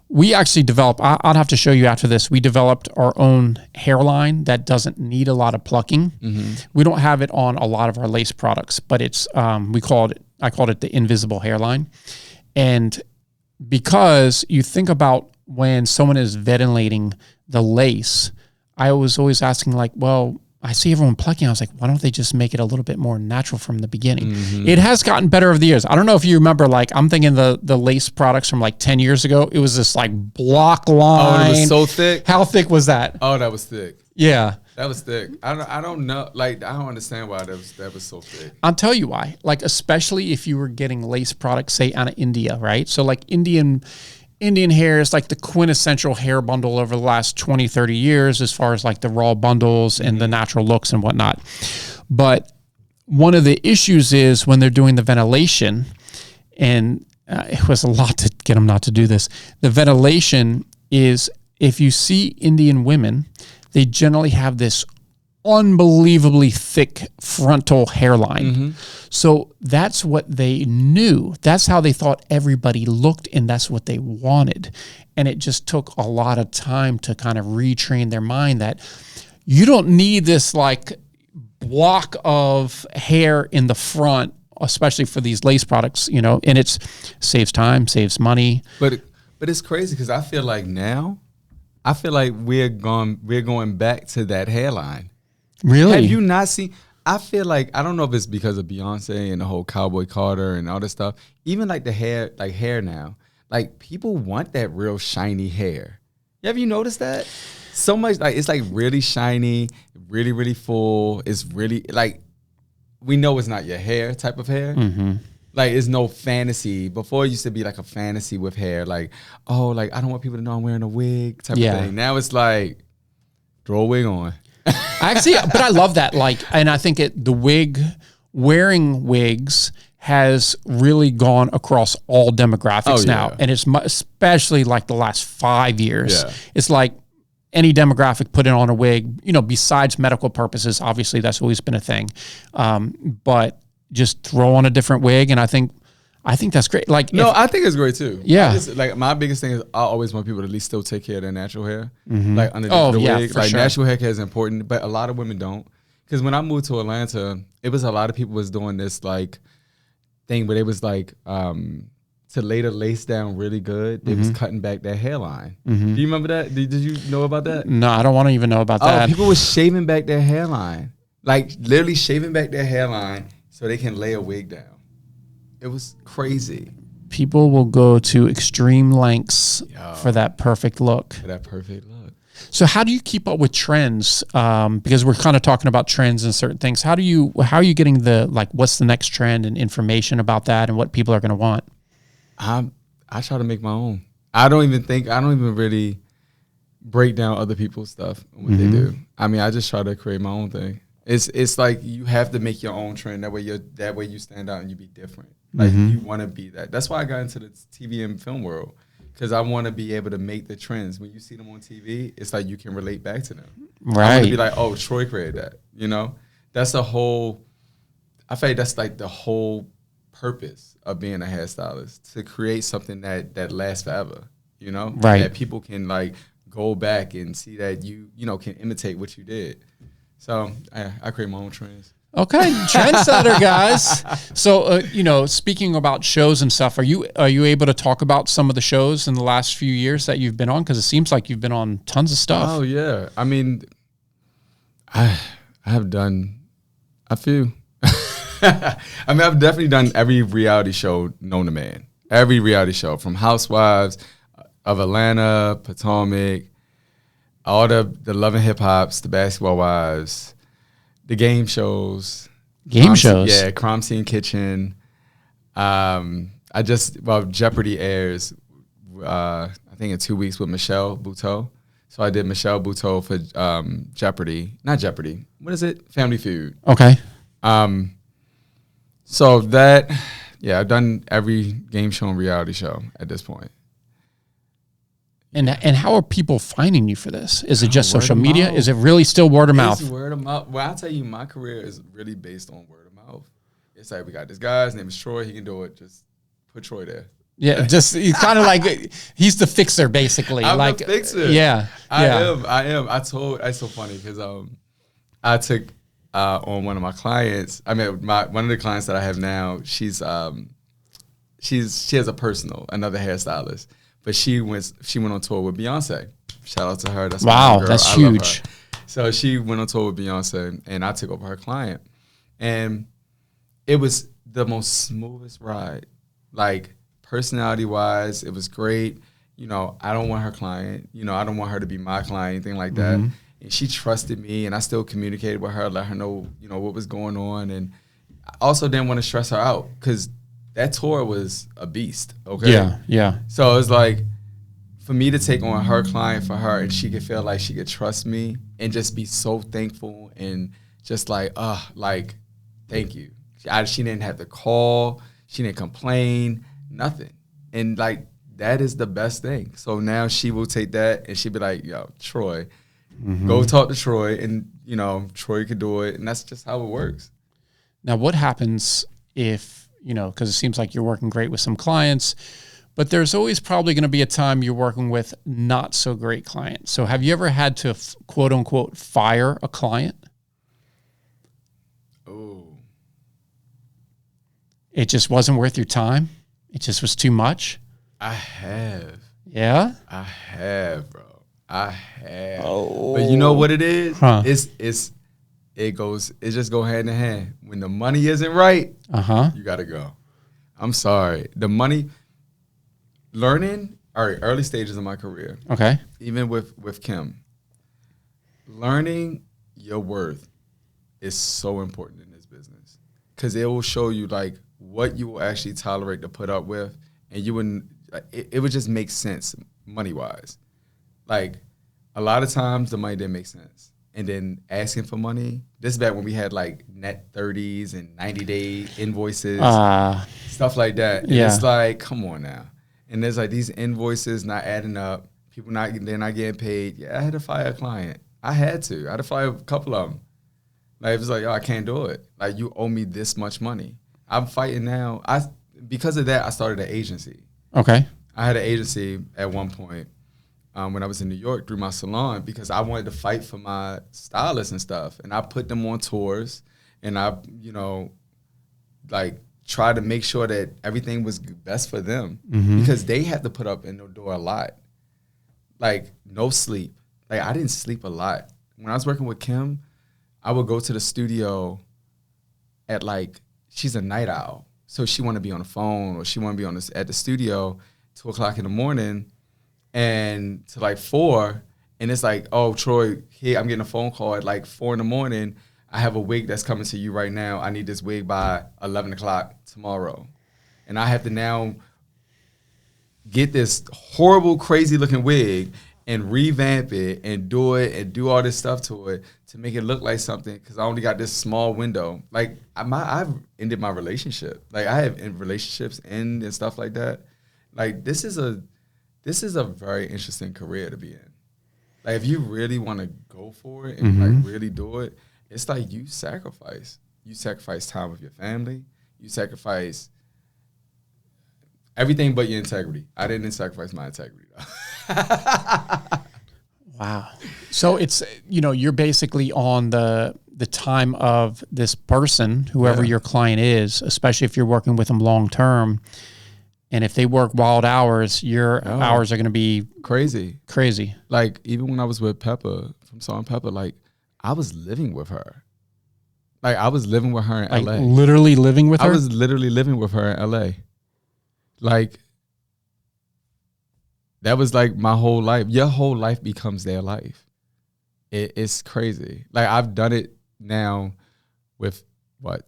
We actually developed, I'll have to show you after this, we developed our own hairline that doesn't need a lot of plucking. We don't have it on a lot of our lace products, but it's, I called it the invisible hairline. And because you think about when someone is ventilating the lace, I was always asking like, well, I see everyone plucking. I was like, why don't they just make it a little bit more natural from the beginning? It has gotten better over the years. I don't know if you remember, like, I'm thinking the lace products from like 10 years ago, it was this like block line. Oh, it was so thick. How thick was that? Oh, that was thick. Yeah. That was thick. I don't know. Like, I don't understand why that was so thick. I'll tell you why. Like, especially if you were getting lace products, say out of India, right? So like Indian hair is like the quintessential hair bundle over the last 20, 30 years as far as like the raw bundles and the natural looks and whatnot. But one of the issues is when they're doing the ventilation, and it was a lot to get them not to do this. The ventilation is, if you see Indian women, they generally have this unbelievably thick frontal hairline. So that's what they knew. That's how they thought everybody looked, and that's what they wanted. And it just took a lot of time to kind of retrain their mind that you don't need this like block of hair in the front, especially for these lace products, you know, and it's saves time, saves money. But it's crazy because I feel like now, we're going back to that hairline. Really? Have you not seen? I feel like, I don't know if it's because of Beyonce and the whole Cowboy Carter and all this stuff. Even like the hair now, like people want that real shiny hair. Have you noticed that? So much, like it's like really shiny, really, really full. It's really like, we know it's not your hair type of hair. Like it's no fantasy. Before it used to be like a fantasy with hair. Like, oh, like I don't want people to know I'm wearing a wig type of thing. Now it's like, throw a wig on. Actually, but I love that. Like, and I think wearing wigs has really gone across all demographics now. And it's especially like the last 5 years. It's like any demographic put it on a wig, you know, besides medical purposes. Obviously, that's always been a thing. But just throw on a different wig. And I think that's great. Like, I think it's great too. Yeah. Like my biggest thing is I always want people to at least still take care of their natural hair. Like underneath the wig. Like natural hair care is important, but a lot of women don't. Because when I moved to Atlanta, it was a lot of people was doing this like thing where they was like to lay the lace down really good, they was cutting back their hairline. Do you remember that? Did you know about that? No, I don't want to even know about that. People was shaving back their hairline. Like literally shaving back their hairline so they can lay a wig down. It was crazy. People will go to extreme lengths for that perfect look. So how do you keep up with trends? Because we're kind of talking about trends and certain things. How are you getting what's the next trend and information about that and what people are going to want? I try to make my own. I don't even really break down other people's stuff and what they do. I mean, I just try to create my own thing. It's like you have to make your own trend. That way you stand out and you be different. Like you want to be that. That's why I got into the TV and film world, because I want to be able to make the trends. When you see them on TV, it's like you can relate back to them. Right. I want to be like, oh, Troy created that. You know, that's the whole. I feel like that's like the whole purpose of being a hairstylist, to create something that lasts forever. You know, that people can like go back and see that you can imitate what you did. So I create my own trends. Okay, trendsetter, guys. So, speaking about shows and stuff, are you able to talk about some of the shows in the last few years that you've been on? Because it seems like you've been on tons of stuff. Oh yeah, I mean, I have done a few. I mean, I've definitely done every reality show known to man. Every reality show, from Housewives of Atlanta, Potomac, all the Love and Hip Hops, the Basketball Wives. The game shows. Crime Scene Kitchen. Jeopardy airs, I think in 2 weeks with Michelle Buteau. So I did Michelle Buteau for Jeopardy. Not Jeopardy. What is it? Family Feud. Okay. So that, I've done every game show and reality show at this point. And how are people finding you for this? Is it just Word social of media? mouth. Is it really still word of mouth? It's word of mouth. Well, I'll tell you, my career is really based on word of mouth. It's like, we got this guy, his name is Troy, he can do it. Just put Troy there. Yeah, just he's kind of like he's the fixer, basically. I'm like the fixer. Yeah, I am. It's so funny because I took on one of my clients. I mean, one of the clients that I have now. She has a personal, another hairstylist, but she went on tour with Beyonce. Shout out to her. That's wow, my girl. that's I huge. So she went on tour with Beyonce, and I took over her client, and it was the most smoothest ride, like. Personality-wise, it was great. You know, I don't want her client. You know, I don't want her to be my client, anything like that. Mm-hmm. And she trusted me, and I still communicated with her, let her know, you know, what was going on. And I also didn't want to stress her out because that tour was a beast, okay? Yeah, yeah. So it was like, for me to take on her client for her, and she could feel like she could trust me and just be so thankful and just like, thank you. She didn't have to call. She didn't complain. Nothing. And like that is the best thing. So now she will take that and she'll be like, yo, Troy, go talk to Troy, and you know, Troy could do it. And that's just how it works. Now what happens if, you know, because it seems like you're working great with some clients, but there's always probably going to be a time you're working with not so great clients. So have you ever had to quote unquote fire a client? Oh. It just wasn't worth your time? It just was too much? I have. Yeah? I have, bro. I have. Oh. But you know what it is? Huh. It just go hand in hand. When the money isn't right, you gotta go. I'm sorry. The money, learning, all right, early stages of my career. Okay. Even with Kim, learning your worth is so important in this business. Because it will show you like what you will actually tolerate to put up with, and you wouldn't. It would just make sense money wise. Like a lot of times the money didn't make sense, and then asking for money. This is back when we had like net 30s and 90-day invoices, stuff like that. And it's like, come on now. And there's like these invoices not adding up. They're not getting paid. Yeah, I had to fire a client. I had to fire a couple of them. Like it was like, oh, I can't do it. Like you owe me this much money. I'm fighting now. Because of that, I started an agency. Okay. I had an agency at one point when I was in New York through my salon because I wanted to fight for my stylists and stuff. And I put them on tours, and I, you know, like try to make sure that everything was best for them because they had to put up in the door a lot. Like no sleep. Like I didn't sleep a lot. When I was working with Kim, I would go to the studio at like, she's a night owl. So she want to be on the phone or she want to be at the studio 2 o'clock in the morning and to like 4. And it's like, oh, Troy, here, I'm getting a phone call at like 4 in the morning. I have a wig that's coming to you right now. I need this wig by 11 o'clock tomorrow. And I have to now get this horrible, crazy looking wig and revamp it and do all this stuff to it to make it look like something because I only got this small window. Like I've ended my relationship. Like I have relationships end and stuff like that. Like this is a very interesting career to be in. Like if you really want to go for it and like really do it, it's like you sacrifice. You sacrifice time with your family. You sacrifice everything but your integrity. I didn't sacrifice my integrity though. Wow. So it's, you know, you're basically on the time of this person, whoever your client is, especially if you're working with them long term. And if they work wild hours, your hours are going to be crazy. Like even when I was with Peppa from Salt & Pepper, like I was living with her. Like I was living with her in LA. Literally living with her? I was literally living with her in LA. Like that was like my whole life. Your whole life becomes their life. It's crazy. Like I've done it now with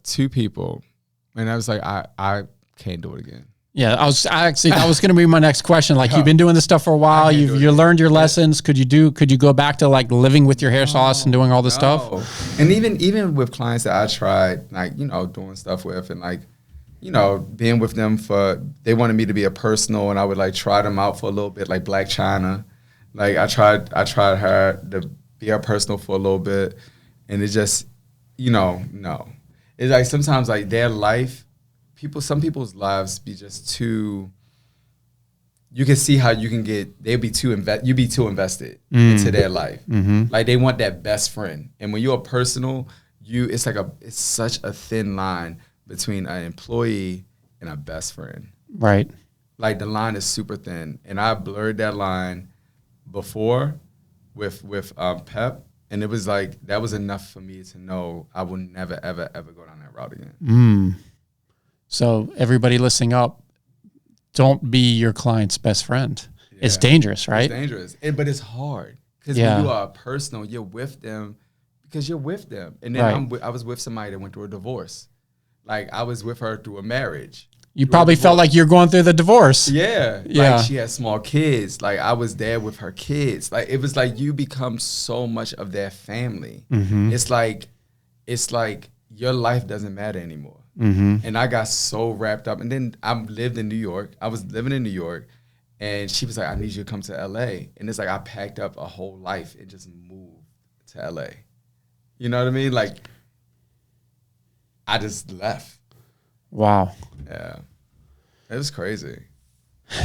2 people, and I was like, I can't do it again. Yeah, that was going to be my next question. Like you've been doing this stuff for a while. You learned your lessons. Could you go back to like living with your hairstylist and doing all this stuff? And even with clients that I tried, like, you know, doing stuff with and like, you know, being with them they wanted me to be a personal, and I would like try them out for a little bit, like Black China. Like I tried her to be her personal for a little bit, and it just, no. It's like sometimes like their life, some people's lives be just too. You can see how you be too invested into their life. Mm-hmm. Like they want that best friend, and when you're personal, it's such a thin line between an employee and a best friend. Right. Like the line is super thin, and I blurred that line before with Pep, and it was like that was enough for me to know I will never ever ever go down that route again. So everybody listening up, don't be your client's best friend. Yeah. It's dangerous, right? It's dangerous, but it's hard because when you are personal, you're with them because you're with them, and then I was with somebody that went through a divorce. Like I was with her through a marriage. You probably felt like you're going through the divorce. Yeah. Like she had small kids. Like I was there with her kids. Like it was like you become so much of their family. Mm-hmm. It's like your life doesn't matter anymore. Mm-hmm. And I got so wrapped up. And then I lived in New York. I was living in New York. And she was like, I need you to come to LA. And it's like I packed up a whole life and just moved to LA. You know what I mean? Like I just left. Wow. Yeah. It was crazy.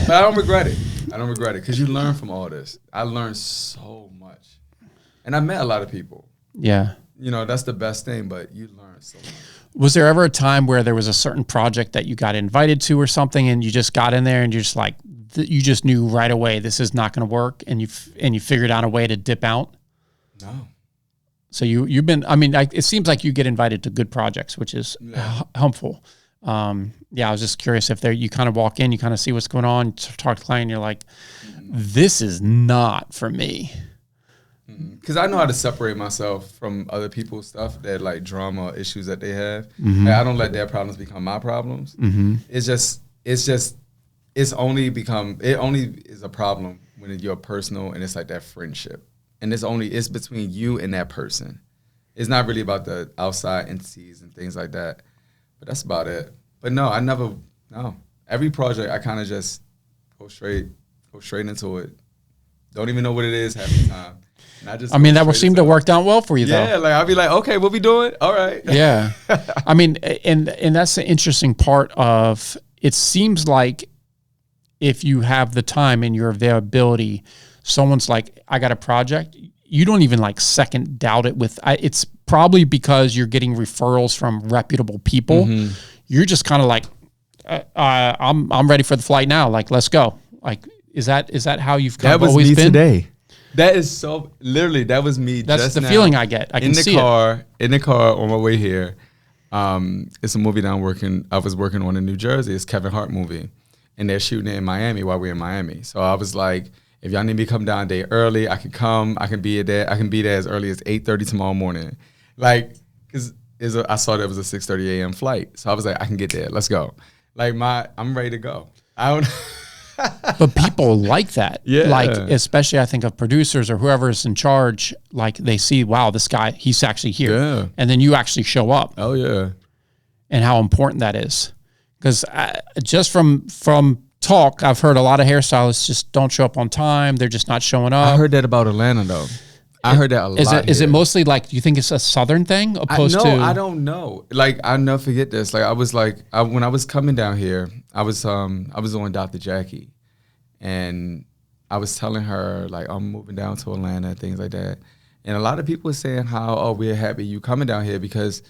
But I don't regret it. Because you learn from all this. I learned so much. And I met a lot of people. Yeah. That's the best thing, but you learn so much. Was there ever a time where there was a certain project that you got invited to or something and you just got in there and you're just like, you just knew right away this is not going to work and you figured out a way to dip out? No. So you've been, it seems like you get invited to good projects, which is helpful. I was just curious if you kind of walk in, you kind of see what's going on, talk to the client, and you're like, this is not for me. Because I know how to separate myself from other people's stuff, that like drama or issues that they have. Mm-hmm. Like, I don't let their problems become my problems. Mm-hmm. It only is a problem when you're personal and it's like that friendship. And it's between you and that person. It's not really about the outside entities and things like that. But that's about it. But no, every project I kind of just go straight into it. Don't even know what it is half the time. And that would seem to work out well for you, though. Yeah, like I'll be like, okay, what we doing? All right. Yeah. And that's the interesting part of it. Seems like if you have the time and your availability, someone's like, I got a project. You don't even like second doubt it it's probably because you're getting referrals from reputable people. Mm-hmm. You're just kind of like, I'm ready for the flight now. Like, let's go. Like, is that how you've kind of always been? That was me today. That is so, literally, that was me. That's just the now. feeling I get. I can see it. In the car on my way here. It's a movie that I was working on in New Jersey. It's a Kevin Hart movie. And they're shooting it in Miami while we're in Miami. So I was like, if y'all need me to come down a day early, I can come. I can be there. I can be there as early as 8:30 tomorrow morning. Like, because I saw that it was a 6:30 a.m. flight. So I was like, I can get there. Let's go. Like, I'm ready to go. I don't But people like that. Yeah. Like, especially I think of producers or whoever's in charge, like they see, wow, this guy, he's actually here. Yeah. And then you actually show up. Oh, yeah. And how important that is. Because just from talk, I've heard a lot of hairstylists just don't show up on time. They're just not showing up. I heard that about Atlanta, though. I heard that a lot. Is it mostly like, do you think it's a Southern thing opposed to? I don't know. Like, I'll never forget this. Like, I was like, when I was coming down here, I was on Dr. Jackie, and I was telling her, like, I'm moving down to Atlanta, things like that. And a lot of people were saying how, we're happy you coming down here, because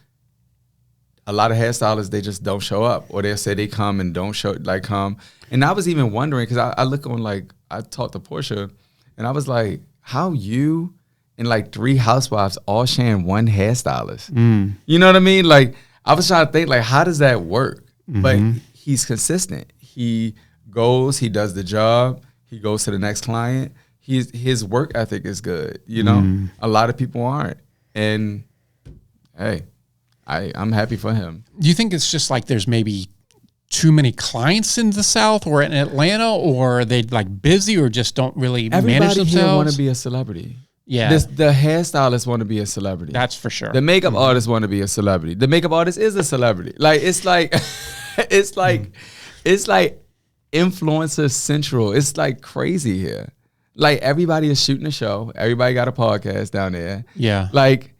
a lot of hairstylists, they just don't show up, or they'll say they come and don't come. And I was even wondering, because I look on, like, I talked to Portia, and I was like, how you and like 3 housewives all sharing one hairstylist? You know what I mean? Like, I was trying to think, like, how does that work? Mm-hmm. But he's consistent. He goes, he does the job, he goes to the next client. His work ethic is good, you know? A lot of people aren't. And hey, I'm happy for him. Do you think it's just like there's maybe too many clients in the South or in Atlanta, or are they like busy or just don't really manage themselves? Everybody here want to be a celebrity. Yeah. The hairstylists want to be a celebrity. That's for sure. The makeup artists want to be a celebrity. The makeup artist is a celebrity. Like, it's like, it's like influencer central. It's like crazy here. Like, everybody is shooting a show. Everybody got a podcast down there. Yeah. Like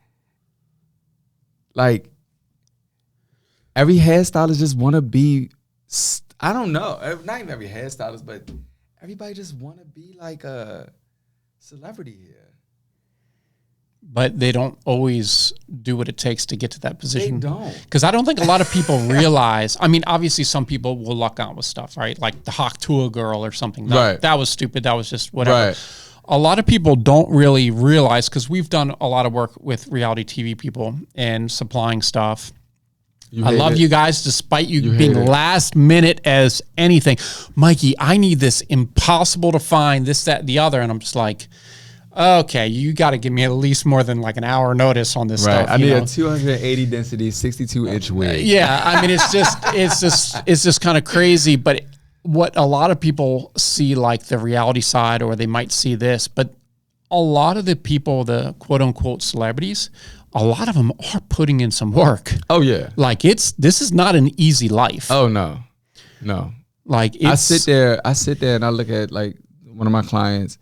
every hairstylist just want to be, I don't know, not even every hairstylist, but everybody just want to be like a celebrity here. But they don't always do what it takes to get to that position. They don't. Because I don't think a lot of people realize, I mean, obviously some people will luck out with stuff, right? Like the Hawk Tour girl or something. That was stupid. That was just whatever. Right. A lot of people don't really realize, because we've done a lot of work with reality TV people and supplying stuff. I love you guys, despite you being last minute as anything. Mikey, I need this, impossible to find, this, that, the other. And I'm just like, okay, you got to give me at least more than like an hour notice on this stuff. I need a 280 density, 62-inch wig. Yeah, I mean, it's just kind of crazy. But what a lot of people see, like the reality side, or they might see this, but a lot of the people, the quote unquote celebrities, a lot of them are putting in some work. Oh yeah, like this is not an easy life. Oh no. Like I sit there and I look at like one of my clients.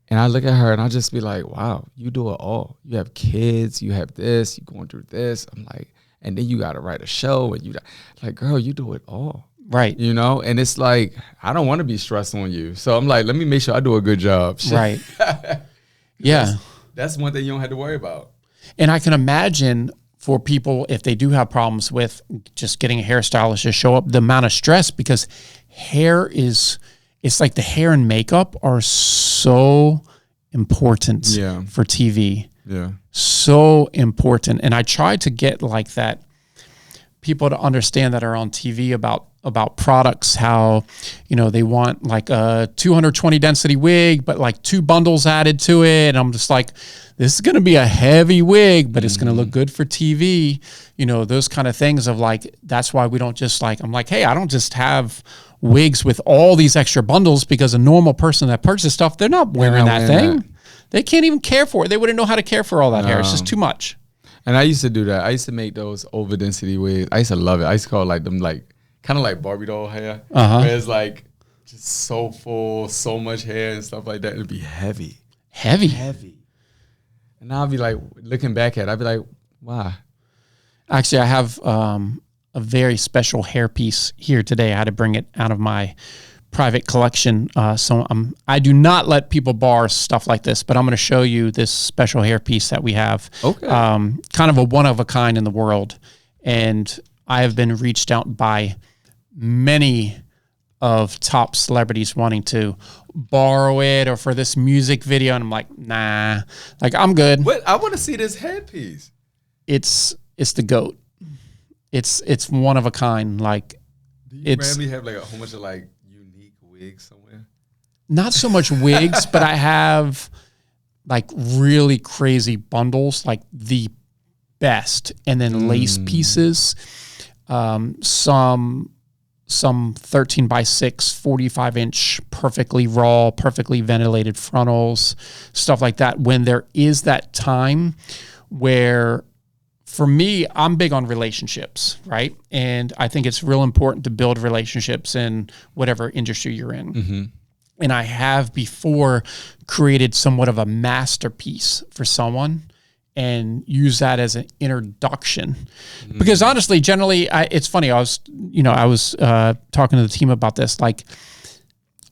And I look at her and I just be like, wow, you do it all. You have kids, you have this, you're going through this. I'm like, and then you got to write a show, and you like, girl, you do it all. Right. You know? And it's like, I don't want to be stressed on you. So I'm like, let me make sure I do a good job. Right. Yeah. That's one thing you don't have to worry about. And I can imagine for people, if they do have problems with just getting a hairstylist to show up, the amount of stress, because hair is, it's like the hair and makeup are so important for TV. Yeah. So important. And I try to get like that, people to understand that are on TV about products, how, you know, they want like a 220 density wig, but like 2 bundles added to it. And I'm just like, this is going to be a heavy wig, but it's going to look good for TV. You know, those kind of things of like, that's why we don't just like, I'm like, hey, I don't just have wigs with all these extra bundles, because a normal person that purchases stuff, they're not wearing that thing. They can't even care for it. They wouldn't know how to care for all that hair. It's just too much. And I used to do that. I used to make those over density wigs. I used to love it. I used to call like them like kind of like Barbie doll hair. Where it's like just so full, so much hair and stuff like that. It'd be heavy. Heavy. And I'll be like, looking back at it, I'd be like, why? Actually, I have a very special hair piece here today. I had to bring it out of my private collection. So I do not let people borrow stuff like this, but I'm going to show you this special hair piece that we have. Okay. Kind of a one of a kind in the world. And I have been reached out by many of top celebrities wanting to borrow it or for this music video. And I'm like, nah, like I'm good. What? I want to see this headpiece. It's the GOAT. It's one of a kind. Like, do you randomly have like a whole bunch of like unique wigs somewhere? Not so much wigs, but I have like really crazy bundles, like the best, and then lace pieces. Some 13 by 6, 45-inch, perfectly raw, perfectly ventilated frontals, stuff like that. When there is that time where, for me, I'm big on relationships, right? And I think it's real important to build relationships in whatever industry you're in. Mm-hmm. And I have before created somewhat of a masterpiece for someone and use that as an introduction. Mm-hmm. Because honestly, generally, it's funny. I was talking to the team about this. Like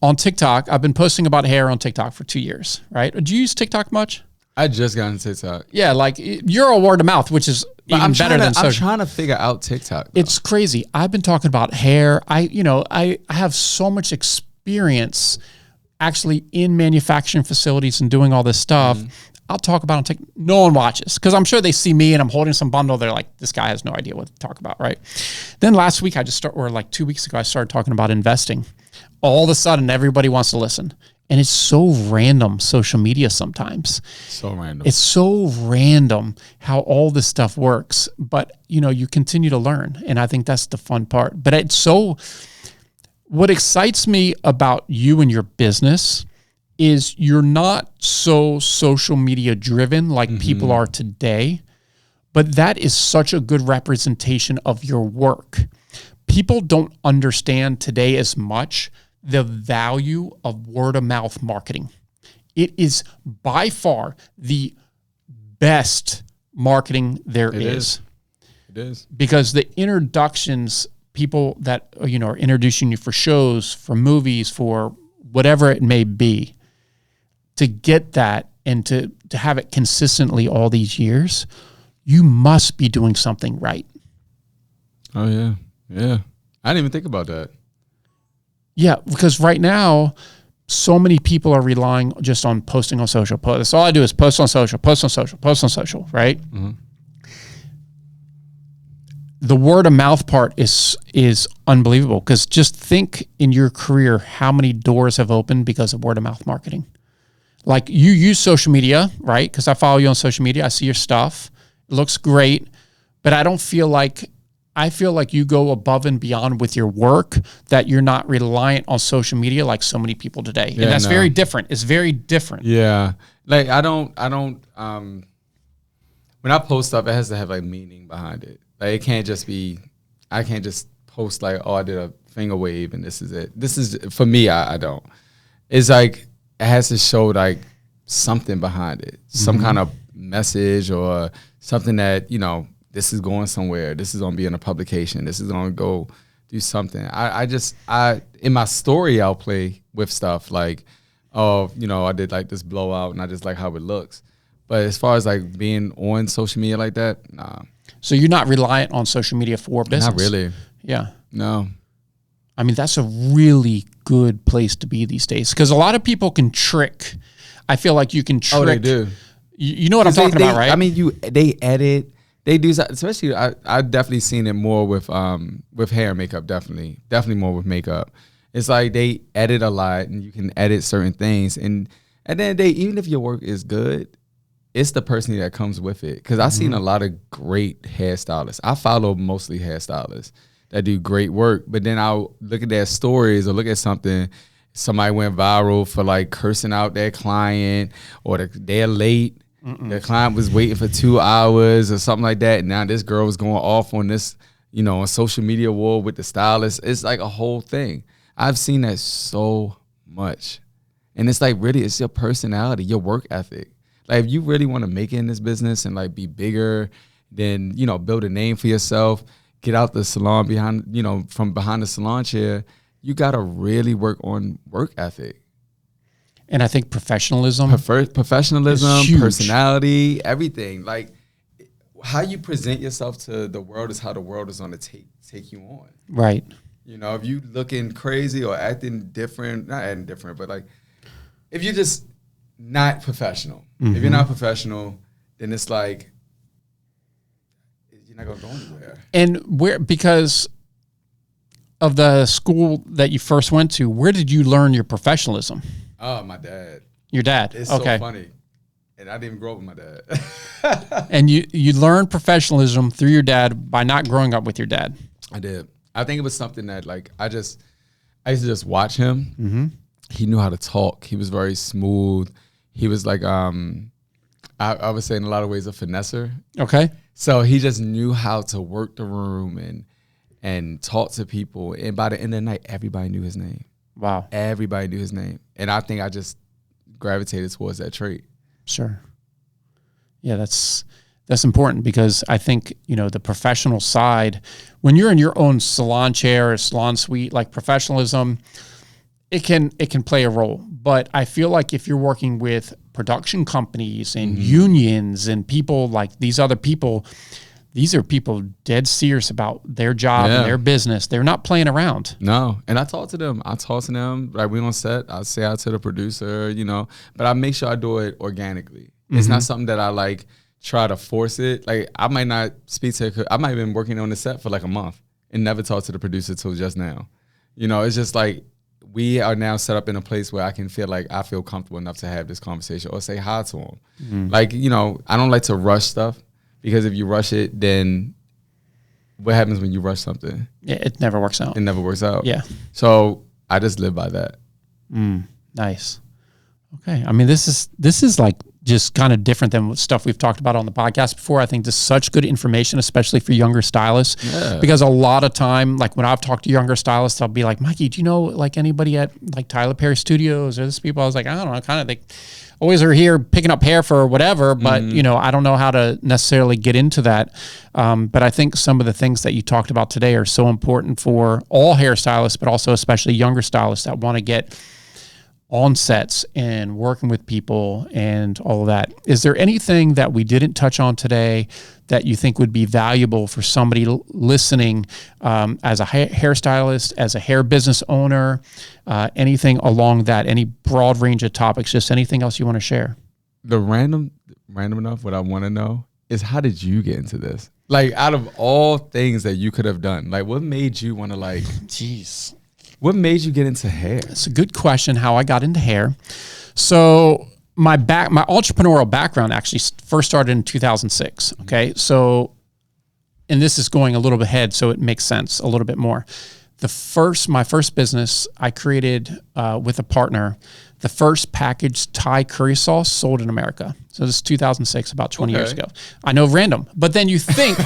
on TikTok, I've been posting about hair on TikTok for 2 years, right? Do you use TikTok much? I just got into TikTok. Yeah, like you're a word of mouth, which is even better than social. I'm trying to figure out TikTok, though. It's crazy. I've been talking about hair. I have so much experience actually in manufacturing facilities and doing all this stuff. Mm-hmm. I'll talk about it on TikTok. No one watches because I'm sure they see me and I'm holding some bundle. They're like, this guy has no idea what to talk about, right? Then last week, like 2 weeks ago, I started talking about investing. All of a sudden, everybody wants to listen. And it's so random, social media sometimes. So random. It's so random how all this stuff works. But, you continue to learn. And I think that's the fun part. But what excites me about you and your business is you're not so social media driven like people are today. But that is such a good representation of your work. People don't understand today as much the value of word of mouth marketing. It is by far the best marketing there is. It is. Because the introductions, people that, are introducing you for shows, for movies, for whatever it may be, to get that and to have it consistently all these years, you must be doing something right. Oh, yeah. Yeah. I didn't even think about that. Yeah, because right now, so many people are relying just on posting on social. That's all I do is post on social, right? Mm-hmm. The word of mouth part is unbelievable, because just think in your career how many doors have opened because of word of mouth marketing. Like, you use social media, right? Because I follow you on social media. I see your stuff. It looks great, but I feel like you go above and beyond with your work, that you're not reliant on social media like so many people today. Yeah, and that's very different. It's very different. Yeah. Like, I don't, when I post stuff, it has to have like meaning behind it. Like, it can't just be, I can't just post like, oh, I did a finger wave and this is it. This is, for me, I don't. It's like, it has to show like something behind it, some kind of message or something that, this is going somewhere. This is going to be in a publication. This is going to go do something. I in my story, I'll play with stuff like, oh, I did like this blowout and I just like how it looks. But as far as like being on social media like that, nah. So you're not reliant on social media for business? Not really. Yeah. No. I mean, that's a really good place to be these days, because a lot of people can trick. I feel like you can trick. Oh, they do. You know what I'm talking about, right? I mean, they edit. They do, especially. I've definitely seen it more with hair and makeup. Definitely more with makeup. It's like they edit a lot, and you can edit certain things. And at the end of the day, even if your work is good, it's the person that comes with it. Because I've seen a lot of great hairstylists. I follow mostly hairstylists that do great work, but then I'll look at their stories or look at something. Somebody went viral for like cursing out their client, or they're late. The client was waiting for 2 hours or something like that. And now this girl was going off on this, on social media war with the stylist. It's like a whole thing. I've seen that so much. And it's like, really, it's your personality, your work ethic. Like, if you really want to make it in this business and like be bigger, then, build a name for yourself, get out the salon from behind the salon chair, you got to really work on work ethic. And I think professionalism, personality, everything. Like, how you present yourself to the world is how the world is going to take you on. Right. If you looking crazy or acting different, not acting different, but like, if you're just not professional, if you're not professional, then it's like, you're not going to go anywhere. And because of the school that you first went to, where did you learn your professionalism? Oh, my dad. Your dad. It's so funny. And I didn't even grow up with my dad. And you learned professionalism through your dad by not growing up with your dad. I did. I think it was something that like I used to just watch him. He knew how to talk. He was very smooth. He was like I would say in a lot of ways a finesser. Okay. So he just knew how to work the room and talk to people. And by the end of the night, everybody knew his name. Wow. Everybody knew his name. And I think I just gravitated towards that trait. Sure. Yeah, that's important, because I think, the professional side, when you're in your own salon chair or salon suite, like professionalism, it can play a role. But I feel like if you're working with production companies and unions and people like these other people, these are people dead serious about their job and their business. They're not playing around. No. And I talk to them. Like, we on set, I'll say out to the producer, but I make sure I do it organically. It's not something that I like try to force it. Like, I might not speak to, I might have been working on the set for like a month and never talk to the producer till just now. It's just like, we are now set up in a place where I can feel like I feel comfortable enough to have this conversation or say hi to him. Like, I don't like to rush stuff. Because if you rush it, then what happens when you rush something? Yeah, it never works out. It never works out. Yeah. So I just live by that. Nice. Okay. I mean, this is like just kind of different than stuff we've talked about on the podcast before. I think this is such good information, especially for younger stylists, because a lot of time, like when I've talked to younger stylists, I'll be like, Mikey, do you know like anybody at like Tyler Perry Studios or this people? I was like, I don't know, kind of they always are here picking up hair for whatever, but you know, I don't know how to necessarily get into that. But I think some of the things that you talked about today are so important for all hairstylists, but also especially younger stylists that want to get on sets and working with people and all of that. Is there anything that we didn't touch on today that you think would be valuable for somebody listening as a hairstylist, as a hair business owner, anything along that, any broad range of topics, just anything else you want to share? The random enough, what I want to know is, how did you get into this? Like, out of all things that you could have done, like what made you want to like, jeez. What made you get into hair? It's a good question, how I got into hair. So my entrepreneurial background actually first started in 2006. Okay. So, and this is going a little bit ahead, so it makes sense a little bit more. My first business I created with a partner, the first packaged Thai curry sauce sold in America. So this is 2006, about 20 years ago. I know, random. But then you think,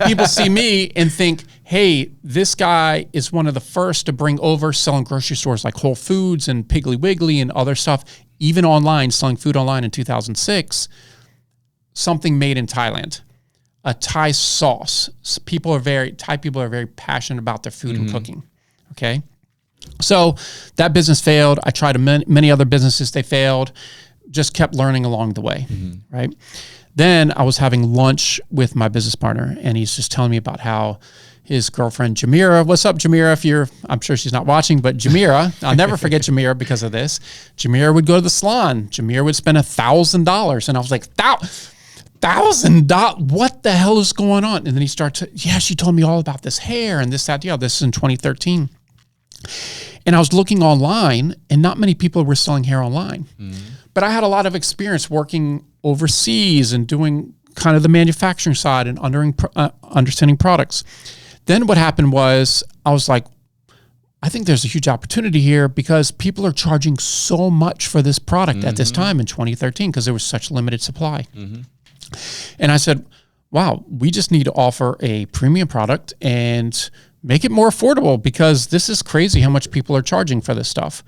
people see me and think, hey, this guy is one of the first to bring over selling grocery stores like Whole Foods and Piggly Wiggly and other stuff, even online, selling food online in 2006, something made in Thailand. A Thai sauce. Thai people are very passionate about their food and cooking. Okay. So that business failed. I tried many other businesses. They failed. Just kept learning along the way. Right. Then I was having lunch with my business partner, and he's just telling me about how his girlfriend, Jamira, what's up, Jamira? I'm sure she's not watching, but Jamira, I'll never forget Jamira because of this. Jamira would go to the salon. Jamira would spend $1,000. And I was like, $1,000? What the hell is going on? And then he started she told me all about this hair and this, that, yeah. This is in 2013. And I was looking online, and not many people were selling hair online. But I had a lot of experience working overseas and doing kind of the manufacturing side and understanding products. Then what happened was, I was like, I think there's a huge opportunity here, because people are charging so much for this product at this time in 2013 because there was such limited supply. And I said, wow, we just need to offer a premium product and make it more affordable, because this is crazy how much people are charging for this stuff.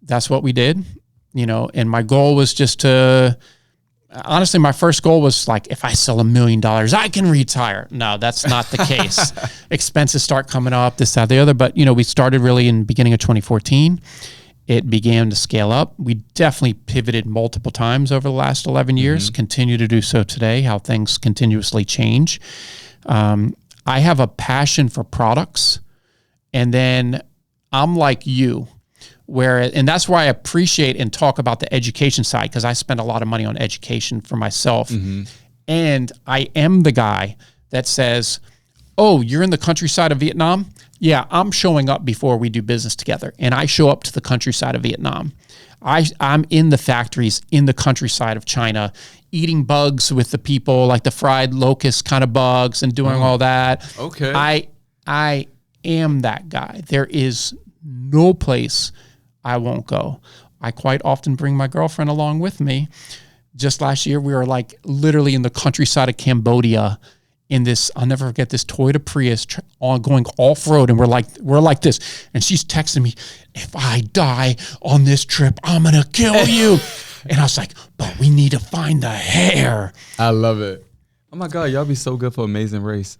That's what we did, and my goal was just to, honestly, my first goal was like, if I sell $1 million, I can retire. No, that's not the case. Expenses start coming up, this, that, the other. But, we started really in the beginning of 2014. It began to scale up. We definitely pivoted multiple times over the last 11 years, continue to do so today, how things continuously change. I have a passion for products, and then I'm like you, and that's why I appreciate and talk about the education side, because I spend a lot of money on education for myself. And I am the guy that says, oh, you're in the countryside of Vietnam? Yeah, I'm showing up before we do business together. And I show up to the countryside of Vietnam. I'm in the factories in the countryside of China, eating bugs with the people, like the fried locust kind of bugs, and doing all that. Okay. I am that guy. There is no place I won't go. I quite often bring my girlfriend along with me. Just last year, we were like literally in the countryside of Cambodia, in this, I'll never forget, this Toyota Prius going off-road, and we're like this, and she's texting me, if I die on this trip, I'm gonna kill you. And I was like, but we need to find the hair. I love it. Oh my God, y'all be so good for Amazing Race.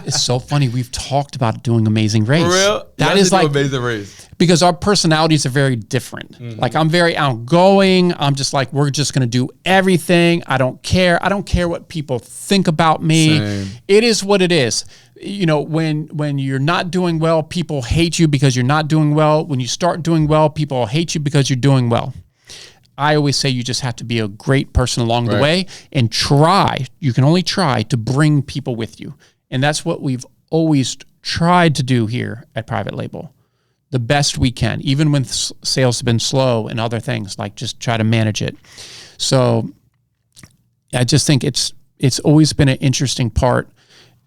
It's so funny. We've talked about doing Amazing Race. For real? That is like Amazing Race, because our personalities are very different. Like, I'm very outgoing. I'm just like, we're just going to do everything. I don't care. I don't care what people think about me. Same. It is what it is. When you're not doing well, people hate you because you're not doing well. When you start doing well, people hate you because you're doing well. I always say you just have to be a great person along the way, and try. You can only try to bring people with you. And that's what we've always tried to do here at Private Label. The best we can, even when sales have been slow and other things, like just try to manage it. So I just think it's always been an interesting part.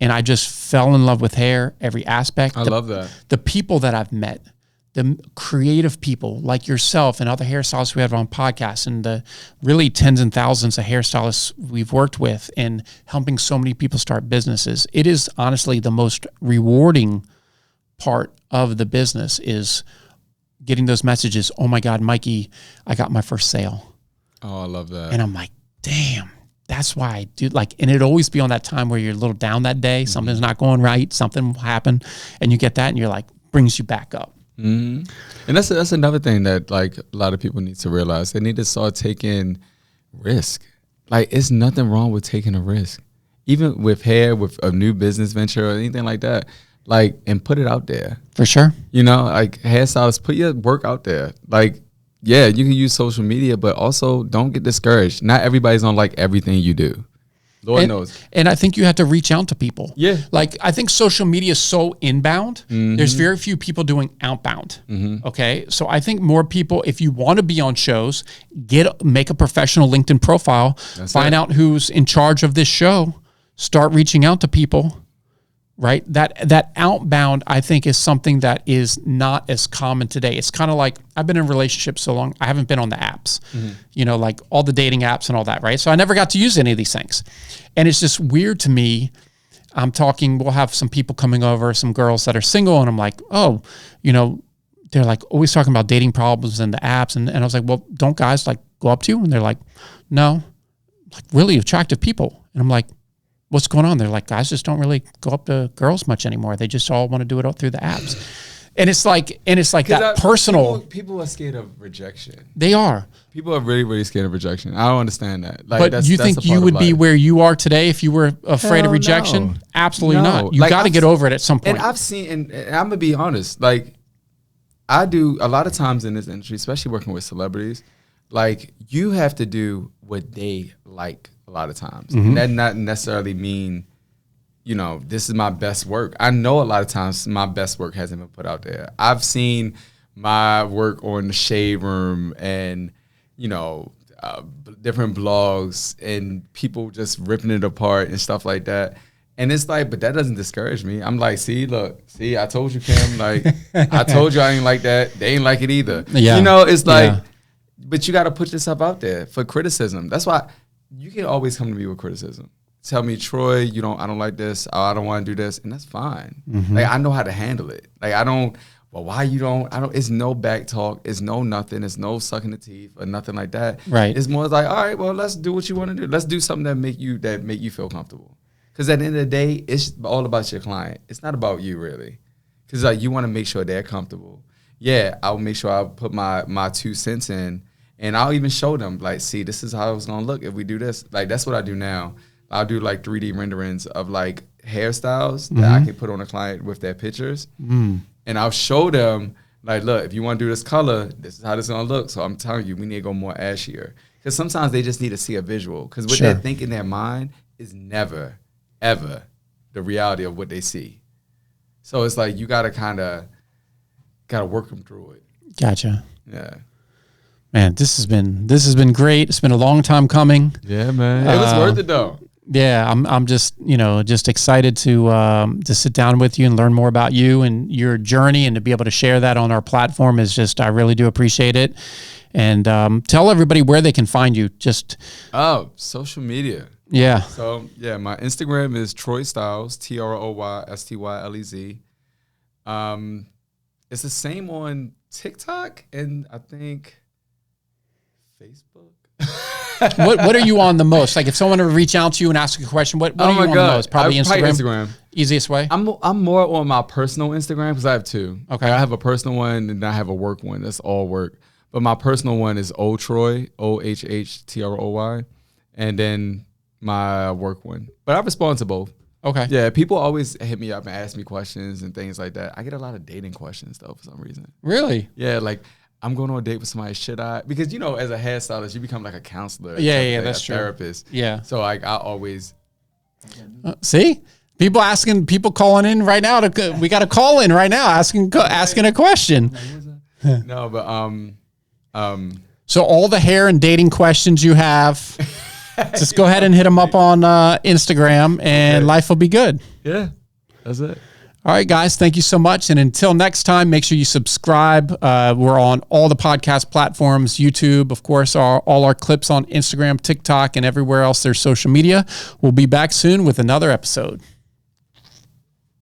And I just fell in love with hair, every aspect. I love that. The people that I've met, the creative people like yourself and other hairstylists we have on podcasts, and the really tens and thousands of hairstylists we've worked with, and helping so many people start businesses. It is honestly the most rewarding part of the business, is getting those messages. Oh my God, Mikey, I got my first sale. Oh, I love that. And I'm like, damn, that's why I do. Like, and it'd always be on that time where you're a little down that day. Something's not going right. Something will happen. And you get that and you're like, brings you back up. Mm-hmm. And that's another thing that like a lot of people need to realize. They need to start taking risk. Like, it's nothing wrong with taking a risk. Even with hair, with a new business venture or anything like that. Like, and put it out there. For sure. You know, like hairstylists, put your work out there. Like, yeah, you can use social media, but also don't get discouraged. Not everybody's on like everything you do. Lord knows. And I think you have to reach out to people. Yeah. Like, I think social media is so inbound. There's very few people doing outbound. Okay. So I think more people, if you want to be on shows, make a professional LinkedIn profile, find out who's in charge of this show, start reaching out to people. Right? That outbound, I think, is something that is not as common today. It's kind of like, I've been in relationships so long, I haven't been on the apps, you know, like all the dating apps and all that, right? So I never got to use any of these things. And it's just weird to me. We'll have some people coming over, some girls that are single, and I'm like, oh, you know, they're like always talking about dating problems and the apps. And I was like, well, don't guys like go up to you? And they're like, no, like really attractive people. And I'm like, what's going on? They're like, guys just don't really go up to girls much anymore. They just all want to do it all through the apps. And it's like that personal. People are scared of rejection. They are. People are really, really scared of rejection. I don't understand that. Like, but you think you would be where you are today if you were afraid of rejection? No. Absolutely not. You got to get over it at some point. And I've seen, and I'm going to be honest, like, I do a lot of times in this industry, especially working with celebrities, like, you have to do what they like a lot of times. And that not necessarily mean, you know, this is my best work. I know a lot of times my best work hasn't been put out there. I've seen my work on the Shade Room and, you know, different blogs and people just ripping it apart and stuff like that. And it's like, but that doesn't discourage me. I'm like, see, I told you, Kim, like, I told you I ain't like that. They ain't like it either. Yeah. You know, it's like, but you got to put yourself out there for criticism. That's why you can always come to me with criticism. Tell me, Troy, I don't like this. Oh, I don't want to do this. And that's fine. Like, I know how to handle it. Like, it's no back talk. It's no nothing. It's no sucking the teeth or nothing like that. Right. It's more like, all right, well, let's do what you want to do. Let's do something that make you feel comfortable. Because at the end of the day, it's all about your client. It's not about you, really. Because like, you want to make sure they're comfortable. Yeah, I'll make sure I put my 2 cents in. And I'll even show them, like, see, this is how it's going to look if we do this. Like, that's what I do now. I'll do, like, 3D renderings of, like, hairstyles that I can put on a client with their pictures. And I'll show them, like, look, if you want to do this color, this is how this is going to look. So I'm telling you, we need to go more ashier. Because sometimes they just need to see a visual. Because what they think in their mind is never, ever the reality of what they see. So it's like you got to work them through it. Gotcha. Yeah. Man, this has been great. It's been a long time coming. Yeah, man. It was worth it though. Yeah, I'm just excited to sit down with you and learn more about you and your journey, and to be able to share that on our platform is just, I really do appreciate it. And tell everybody where they can find you. Social media. Yeah. So yeah, my Instagram is Troy Styles, TroyStylez. It's the same on TikTok and I think Facebook. What are you on the most? Like, if someone were to reach out to you and ask a question, what are you on the most? Probably Instagram. Easiest way? I'm more on my personal Instagram because I have 2. Okay. I have a personal one and I have a work one. That's all work. But my personal one is Otroy, OHHTROY, and then my work one. But I respond to both. Okay. Yeah, people always hit me up and ask me questions and things like that. I get a lot of dating questions though for some reason. Really? Yeah, like, I'm going on a date with somebody, should I? Because, you know, as a hairstylist, you become like a counselor. Yeah, that's true. Therapist. Yeah. So, like, I always... See? People calling in right now. We got a call in right now asking a question. No, but... So all the hair and dating questions you have, just go ahead and hit them up on Instagram, and life will be good. Yeah, that's it. All right, guys, thank you so much. And until next time, make sure you subscribe. We're on all the podcast platforms, YouTube, of course, all our clips on Instagram, TikTok, and everywhere else there's social media. We'll be back soon with another episode.